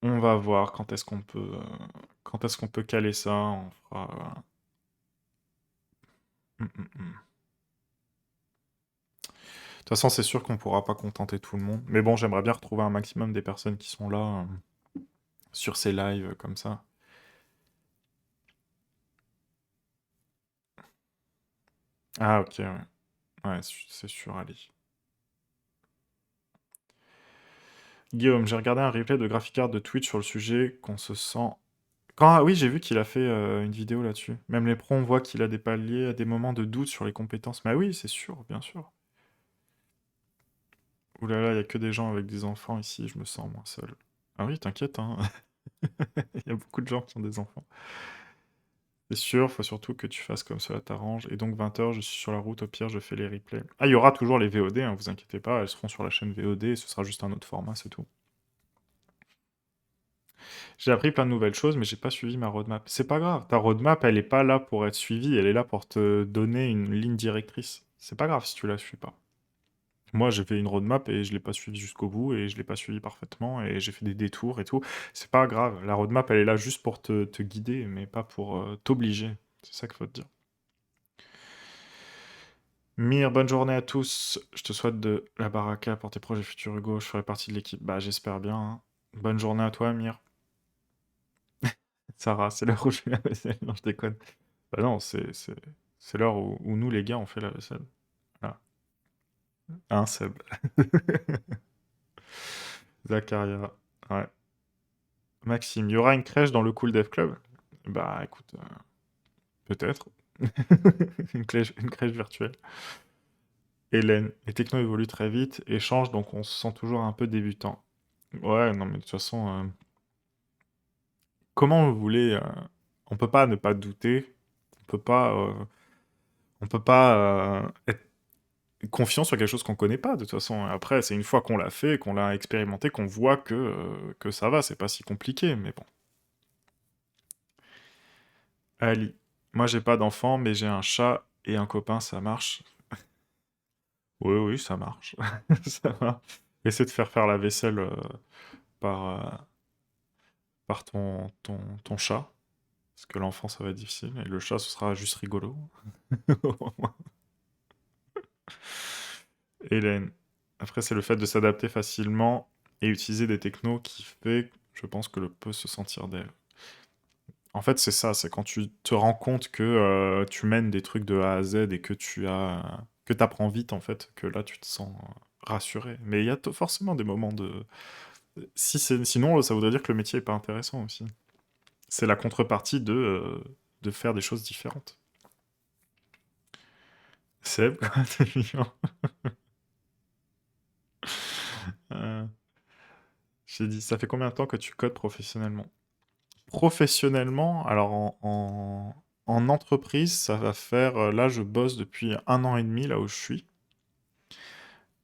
[SPEAKER 2] on va voir quand est-ce qu'on peut caler ça, on fera... hum, hum, hum. De toute façon, c'est sûr qu'on pourra pas contenter tout le monde. Mais bon, j'aimerais bien retrouver un maximum des personnes qui sont là sur ces lives comme ça. Ah, ok, ouais. Ouais, c'est sûr, allez. Guillaume, j'ai regardé un replay de Graphic de Twitch sur le sujet qu'on se sent... Ah oui, j'ai vu qu'il a fait une vidéo là-dessus. Même les pros, on voit qu'il a des paliers à des moments de doute sur les compétences. Mais oui, c'est sûr, bien sûr. Ouh là là, il y a que des gens avec des enfants ici, je me sens moins seul. Ah oui, t'inquiète, hein. Il y a beaucoup de gens qui ont des enfants. C'est sûr, faut surtout que tu fasses comme cela t'arrange. Et donc 20h, je suis sur la route, au pire, je fais les replays. Ah, il y aura toujours les VOD, hein, vous inquiétez pas, elles seront sur la chaîne VOD, et ce sera juste un autre format, c'est tout. J'ai appris plein de nouvelles choses, mais j'ai pas suivi ma roadmap. C'est pas grave, ta roadmap, elle est pas là pour être suivie, elle est là pour te donner une ligne directrice. C'est pas grave si tu la suis pas. Moi, j'ai fait une roadmap et je l'ai pas suivie jusqu'au bout et je l'ai pas suivie parfaitement et j'ai fait des détours et tout. C'est pas grave, la roadmap, elle est là juste pour te guider, mais pas pour t'obliger. C'est ça qu'il faut te dire. Mire, bonne journée à tous. Je te souhaite de la baraka pour tes projets futurs, Hugo. Je ferai partie de l'équipe. Bah, j'espère bien, hein. Bonne journée à toi, Mire. Sarah, c'est l'heure où je fais la vaisselle. Non, je déconne. Bah non, c'est l'heure où nous, les gars, on fait la vaisselle. Voilà. Hein, Seb? Zacharia. Ouais. Maxime, il y aura une crèche dans le Cool Dev Club? Bah, écoute, peut-être. Une crèche virtuelle. Hélène, les technos évoluent très vite et changent, donc on se sent toujours un peu débutant. Ouais, non, mais de toute façon, comment vous voulez... on peut pas ne pas douter, on peut pas, être confiant sur quelque chose qu'on connaît pas, de toute façon. Après, c'est une fois qu'on l'a fait, qu'on l'a expérimenté, qu'on voit que ça va, c'est pas si compliqué, mais bon. Ali, moi j'ai pas d'enfant, mais j'ai un chat et un copain, ça marche. Oui, oui, ça marche. Ça va. Essaie de faire la vaisselle par, par ton chat. Parce que l'enfant, ça va être difficile. Et le chat, ce sera juste rigolo. Hélène. Après, c'est le fait de s'adapter facilement et utiliser des technos qui fait, je pense, que le peut se sentir d'elle. En fait, c'est ça, c'est quand tu te rends compte que tu mènes des trucs de A à Z et que que t'apprends vite, en fait, que là, tu te sens rassuré. Mais il y a forcément des moments de... Sinon, ça voudrait dire que le métier est pas intéressant aussi. C'est la contrepartie de faire des choses différentes. Seb, quoi, t'es mignon. Euh, j'ai dit, ça fait combien de temps que tu codes professionnellement? Professionnellement, alors en entreprise, ça va faire... là, je bosse depuis 1 an et demi, là où je suis.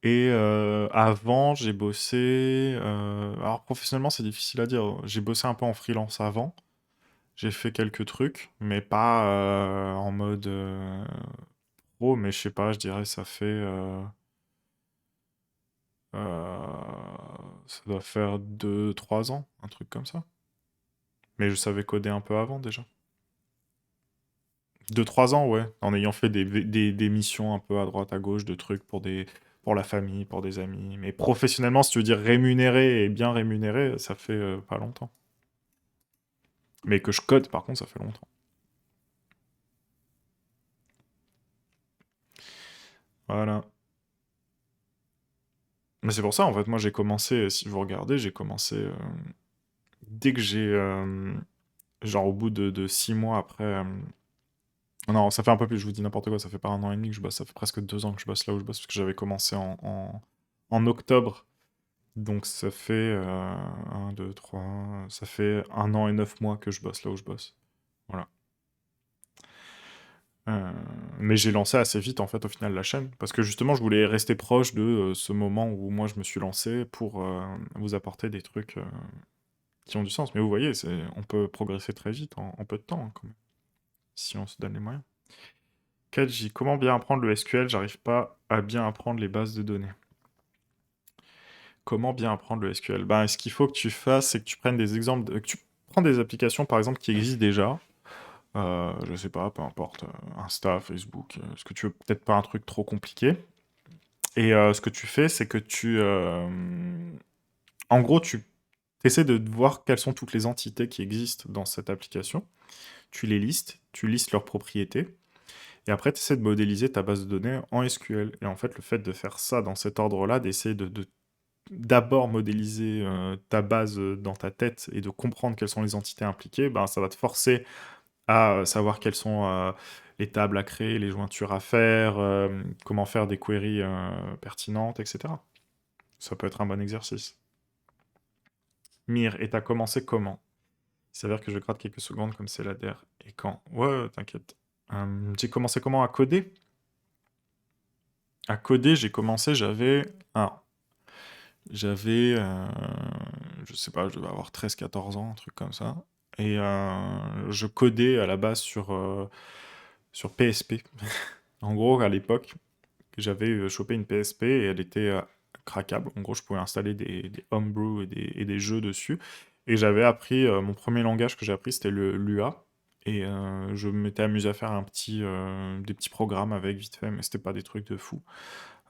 [SPEAKER 2] Et avant, j'ai bossé... alors professionnellement, c'est difficile à dire. J'ai bossé un peu en freelance avant. J'ai fait quelques trucs, mais pas en mode pro, mais je sais pas, je dirais ça fait... ça doit faire 2 3 ans, un truc comme ça. Mais je savais coder un peu avant déjà. 2 3 ans, ouais, en ayant fait des missions un peu à droite, à gauche, de trucs pour la famille, pour des amis. Mais professionnellement, si tu veux dire rémunéré et bien rémunéré, ça fait pas longtemps. Mais que je code, par contre, ça fait longtemps. Voilà. Mais c'est pour ça, en fait, moi j'ai commencé, si vous regardez, j'ai commencé dès que j'ai, genre au bout de 6 mois après, non, ça fait un peu plus, je vous dis n'importe quoi, ça fait pas 1 an et demi que je bosse, ça fait presque 2 ans que je bosse là où je bosse, parce que j'avais commencé en octobre. Donc ça fait 1, 2, 3, ça fait 1 an et 9 mois que je bosse là où je bosse. Voilà. Euh, mais j'ai lancé assez vite en fait au final la chaîne, parce que justement je voulais rester proche de ce moment où moi je me suis lancé pour vous apporter des trucs qui ont du sens. Mais vous voyez, on peut progresser très vite en peu de temps, hein, quand même, si on se donne les moyens. 4J, comment bien apprendre le SQL? J'arrive pas à bien apprendre les bases de données. Comment bien apprendre le SQL? Ben, ce qu'il faut que tu fasses, c'est que tu prennes des exemples, que tu prends des applications par exemple qui existent déjà. Je sais pas, peu importe, Insta, Facebook, ce que tu veux, peut-être pas un truc trop compliqué. Et ce que tu fais, c'est que en gros, tu essaies de voir quelles sont toutes les entités qui existent dans cette application. Tu listes leurs propriétés. Et après, tu essaies de modéliser ta base de données en SQL. Et en fait, le fait de faire ça dans cet ordre-là, d'essayer de d'abord modéliser ta base dans ta tête et de comprendre quelles sont les entités impliquées, ben, ça va te forcer à savoir quelles sont les tables à créer, les jointures à faire, comment faire des queries pertinentes, etc. Ça peut être un bon exercice. Mire, et t'as commencé comment? Il s'avère que je gratte quelques secondes comme c'est la der. Et quand? Ouais, t'inquiète. J'ai commencé comment à coder? À coder, j'ai commencé, j'avais... Alors, J'avais, je sais pas, je devais avoir 13-14 ans, un truc comme ça. Et je codais à la base sur PSP. En gros, à l'époque, j'avais chopé une PSP et elle était craquable. En gros, je pouvais installer des homebrew et des jeux dessus. Et j'avais appris, mon premier langage que j'ai appris, c'était le l'UA. Et je m'étais amusé à faire des petits programmes avec vite fait, mais c'était pas des trucs de fou.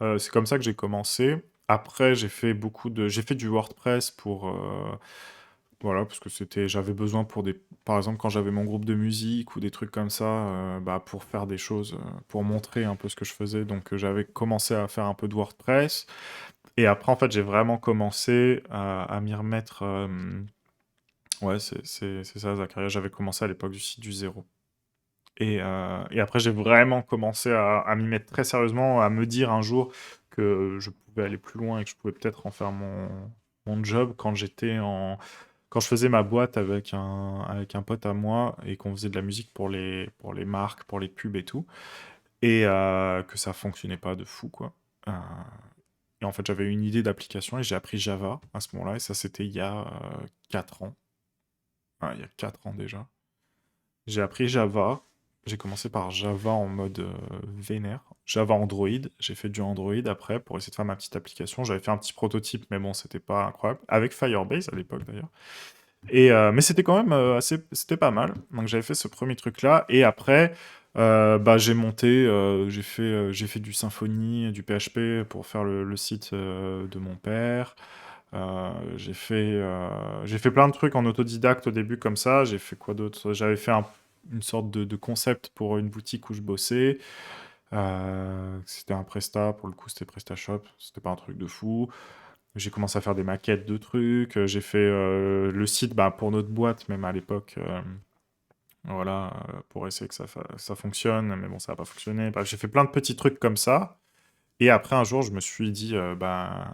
[SPEAKER 2] C'est comme ça que j'ai commencé. Après, j'ai fait du WordPress voilà, parce que j'avais besoin par exemple, quand j'avais mon groupe de musique ou des trucs comme ça, bah, pour faire des choses, pour montrer un peu ce que je faisais. Donc, j'avais commencé à faire un peu de WordPress. Et après, en fait, j'ai vraiment commencé à m'y remettre. Ouais, c'est ça, Zacharia. J'avais commencé à l'époque du site du zéro. Et après, j'ai vraiment commencé à m'y mettre très sérieusement, à me dire un jour que je pouvais aller plus loin et que je pouvais peut-être en faire mon job quand je faisais ma boîte avec un pote à moi et qu'on faisait de la musique pour les marques, pour les pubs et tout, et que ça fonctionnait pas de fou, quoi. Euh, et en fait, j'avais une idée d'application et j'ai appris Java à ce moment-là, et ça, c'était il y a 4 ans. Ah, il y a 4 ans déjà. J'ai appris Java. J'ai commencé par Java en mode vénère. Java Android. J'ai fait du Android après pour essayer de faire ma petite application. J'avais fait un petit prototype, mais bon, c'était pas incroyable. Avec Firebase à l'époque d'ailleurs. Mais c'était quand même c'était pas mal. Donc j'avais fait ce premier truc-là. Et après, bah, j'ai fait du Symfony, du PHP pour faire le site de mon père. J'ai fait plein de trucs en autodidacte au début comme ça. J'ai fait quoi d'autre? J'avais fait une sorte de concept pour une boutique où je bossais. C'était un Presta, pour le coup c'était PrestaShop, c'était pas un truc de fou. J'ai commencé à faire des maquettes de trucs. J'ai fait le site bah, pour notre boîte, même à l'époque. Voilà, pour essayer que ça fonctionne, mais bon, ça n'a pas fonctionné. Bref, j'ai fait plein de petits trucs comme ça. Et après, un jour, je me suis dit, bah,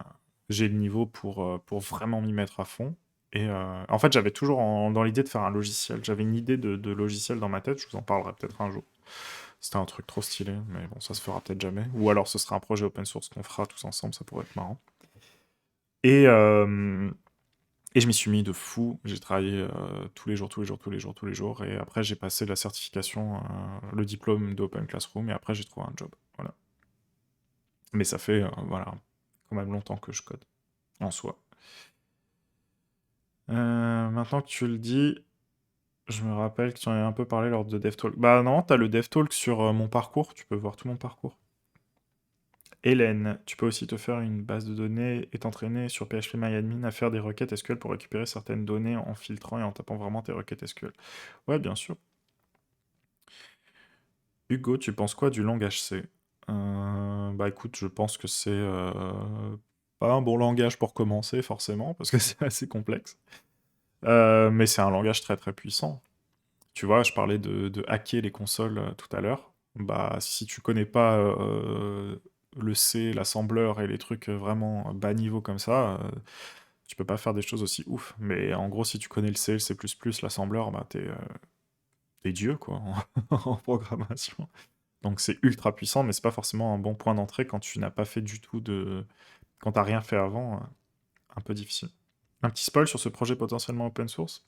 [SPEAKER 2] j'ai le niveau pour vraiment m'y mettre à fond. Et en fait, j'avais toujours dans l'idée de faire un logiciel. J'avais une idée de logiciel dans ma tête, je vous en parlerai peut-être un jour. C'était un truc trop stylé, mais bon, ça se fera peut-être jamais. Ou alors ce sera un projet open source qu'on fera tous ensemble, ça pourrait être marrant. Et, et je m'y suis mis de fou. J'ai travaillé tous les jours, tous les jours, tous les jours, tous les jours. Et après, j'ai passé la certification, le diplôme d'Open Classroom. Et après, j'ai trouvé un job. Voilà. Mais ça fait, voilà, quand même longtemps que je code, en soi. Maintenant que tu le dis, je me rappelle que tu en avais un peu parlé lors de DevTalk. Bah non, t'as le DevTalk sur mon parcours. Tu peux voir tout mon parcours. Hélène, tu peux aussi te faire une base de données et t'entraîner sur PHP à faire des requêtes SQL pour récupérer certaines données en filtrant et en tapant vraiment tes requêtes SQL. Ouais, bien sûr. Hugo, tu penses quoi du langage C? Bah écoute, je pense que c'est pas un bon langage pour commencer, forcément, parce que c'est assez complexe. Mais c'est un langage très très puissant. Tu vois, je parlais de hacker les consoles tout à l'heure. Bah, si tu connais pas le C, l'assembleur et les trucs vraiment bas niveau comme ça, tu peux pas faire des choses aussi ouf. Mais en gros, si tu connais le C, le C++, l'assembleur, bah t'es Dieu, quoi, en programmation. Donc c'est ultra puissant, mais c'est pas forcément un bon point d'entrée quand tu n'as pas fait du tout de... Quand t'as rien fait avant, un peu difficile. Un petit spoil sur ce projet potentiellement open source?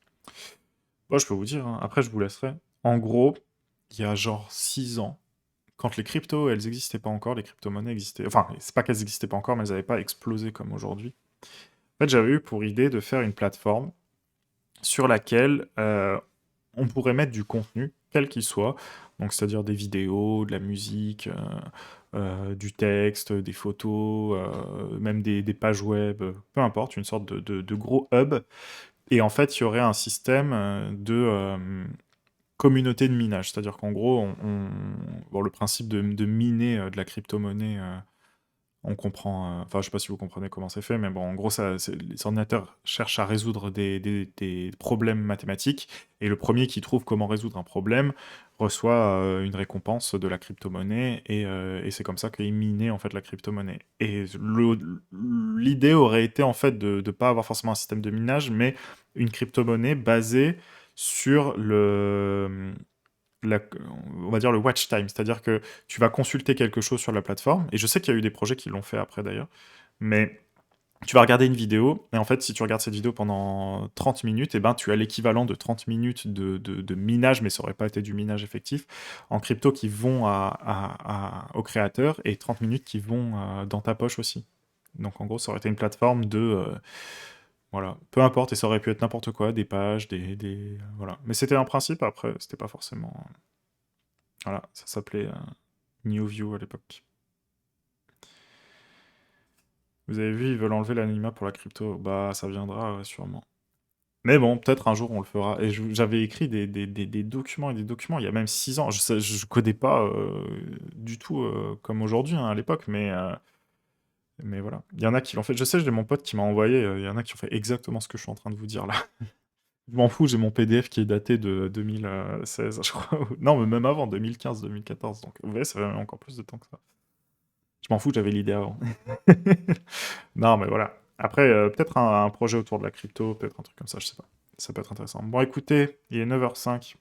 [SPEAKER 2] Moi, je peux vous dire, hein. Après je vous laisserai. En gros, il y a genre 6 ans, quand les cryptos, elles n'existaient pas encore, les crypto-monnaies existaient... Enfin, c'est pas qu'elles n'existaient pas encore, mais elles n'avaient pas explosé comme aujourd'hui. En fait, j'avais eu pour idée de faire une plateforme sur laquelle on pourrait mettre du contenu, quel qu'il soit, donc c'est-à-dire des vidéos, de la musique, du texte, des photos, même des pages web, peu importe, une sorte de gros hub. Et en fait, il y aurait un système de communauté de minage, c'est-à-dire qu'en gros, bon, le principe de miner de la crypto-monnaie, on comprend, enfin, je sais pas si vous comprenez comment c'est fait, mais bon, en gros, les ordinateurs cherchent à résoudre des problèmes mathématiques, et le premier qui trouve comment résoudre un problème reçoit une récompense de la crypto-monnaie, et c'est comme ça qu'est minée en fait la crypto-monnaie. Et l'idée aurait été en fait de ne pas avoir forcément un système de minage, mais une crypto-monnaie basée sur la- on va dire le watch time, c'est-à-dire que tu vas consulter quelque chose sur la plateforme, et je sais qu'il y a eu des projets qui l'ont fait après d'ailleurs, mais tu vas regarder une vidéo, et en fait, si tu regardes cette vidéo pendant 30 minutes, et ben, tu as l'équivalent de 30 minutes de minage, mais ça aurait pas été du minage effectif, en crypto qui vont au créateur, et 30 minutes qui vont dans ta poche aussi. Donc en gros, ça aurait été une plateforme voilà, peu importe, et ça aurait pu être n'importe quoi, des pages, voilà. Mais c'était un principe, après, c'était pas forcément... Voilà, ça s'appelait New View à l'époque. Vous avez vu, ils veulent enlever l'anonymat pour la crypto. Bah, ça viendra, ouais, sûrement. Mais bon, peut-être un jour on le fera. Et j'avais écrit des documents et des documents il y a même 6 ans. Je codais pas du tout comme aujourd'hui hein, à l'époque, mais voilà. Il y en a qui l'ont fait. Je sais, j'ai mon pote qui m'a envoyé. Il y en a qui ont fait exactement ce que je suis en train de vous dire là. Je m'en fous, j'ai mon PDF qui est daté de 2016, je crois. Non, mais même avant, 2015, 2014. Donc, vous voyez, ça fait encore plus de temps que ça. Je m'en fous, j'avais l'idée avant. Non, mais voilà. Après, peut-être un projet autour de la crypto, peut-être un truc comme ça, je sais pas. Ça peut être intéressant. Bon, écoutez, il est 9h05.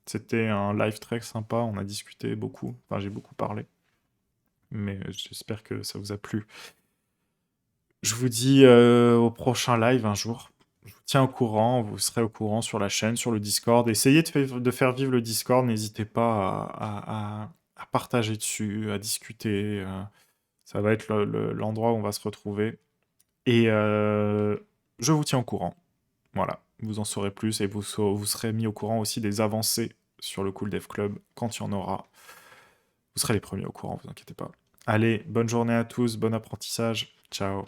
[SPEAKER 2] C'était un live très sympa, on a discuté beaucoup. Enfin, j'ai beaucoup parlé. Mais j'espère que ça vous a plu. Je vous dis au prochain live un jour. Je vous tiens au courant, vous serez au courant sur la chaîne, sur le Discord. Essayez de faire vivre le Discord, n'hésitez pas à partager dessus, à discuter. Ça va être l'endroit où on va se retrouver. Et je vous tiens au courant. Voilà, vous en saurez plus et vous serez mis au courant aussi des avancées sur le Cool Dev Club quand il y en aura. Vous serez les premiers au courant, vous inquiétez pas. Allez, bonne journée à tous, bon apprentissage. Ciao.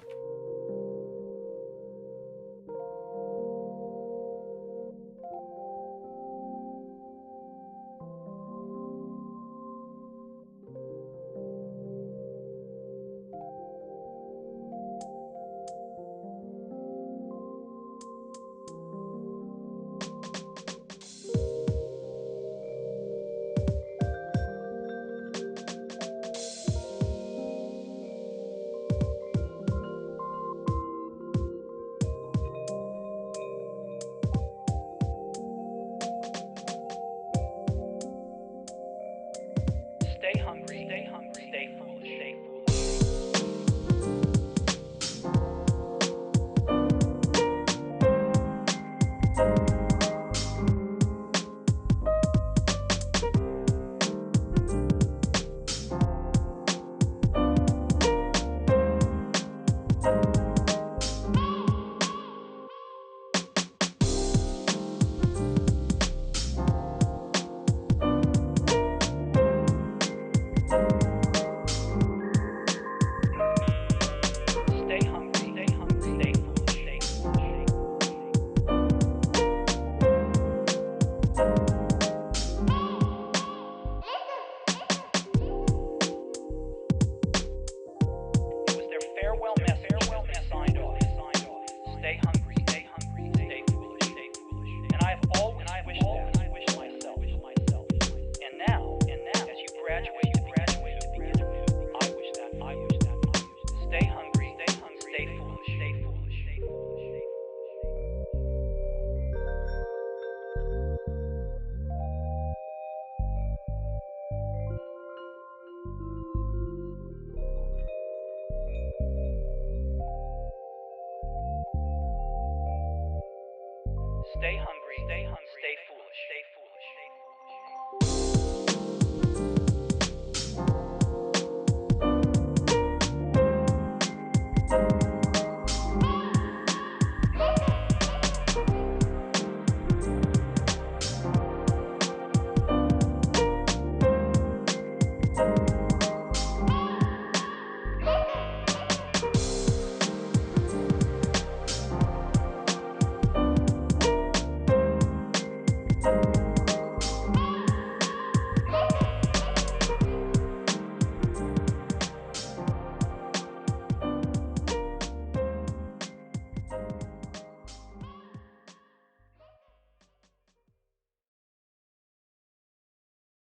[SPEAKER 1] Stay hungry, stay foolish, stay foolish. Stay hungry, stay foolish, stay foolish. It was their farewell message they signed off. Stay hungry, stay foolish, stay foolish. And I've always wished myself. And now, as you graduate, I wish that. Stay hungry, stay foolish, stay foolish, stay foolish. Stay hungry, stay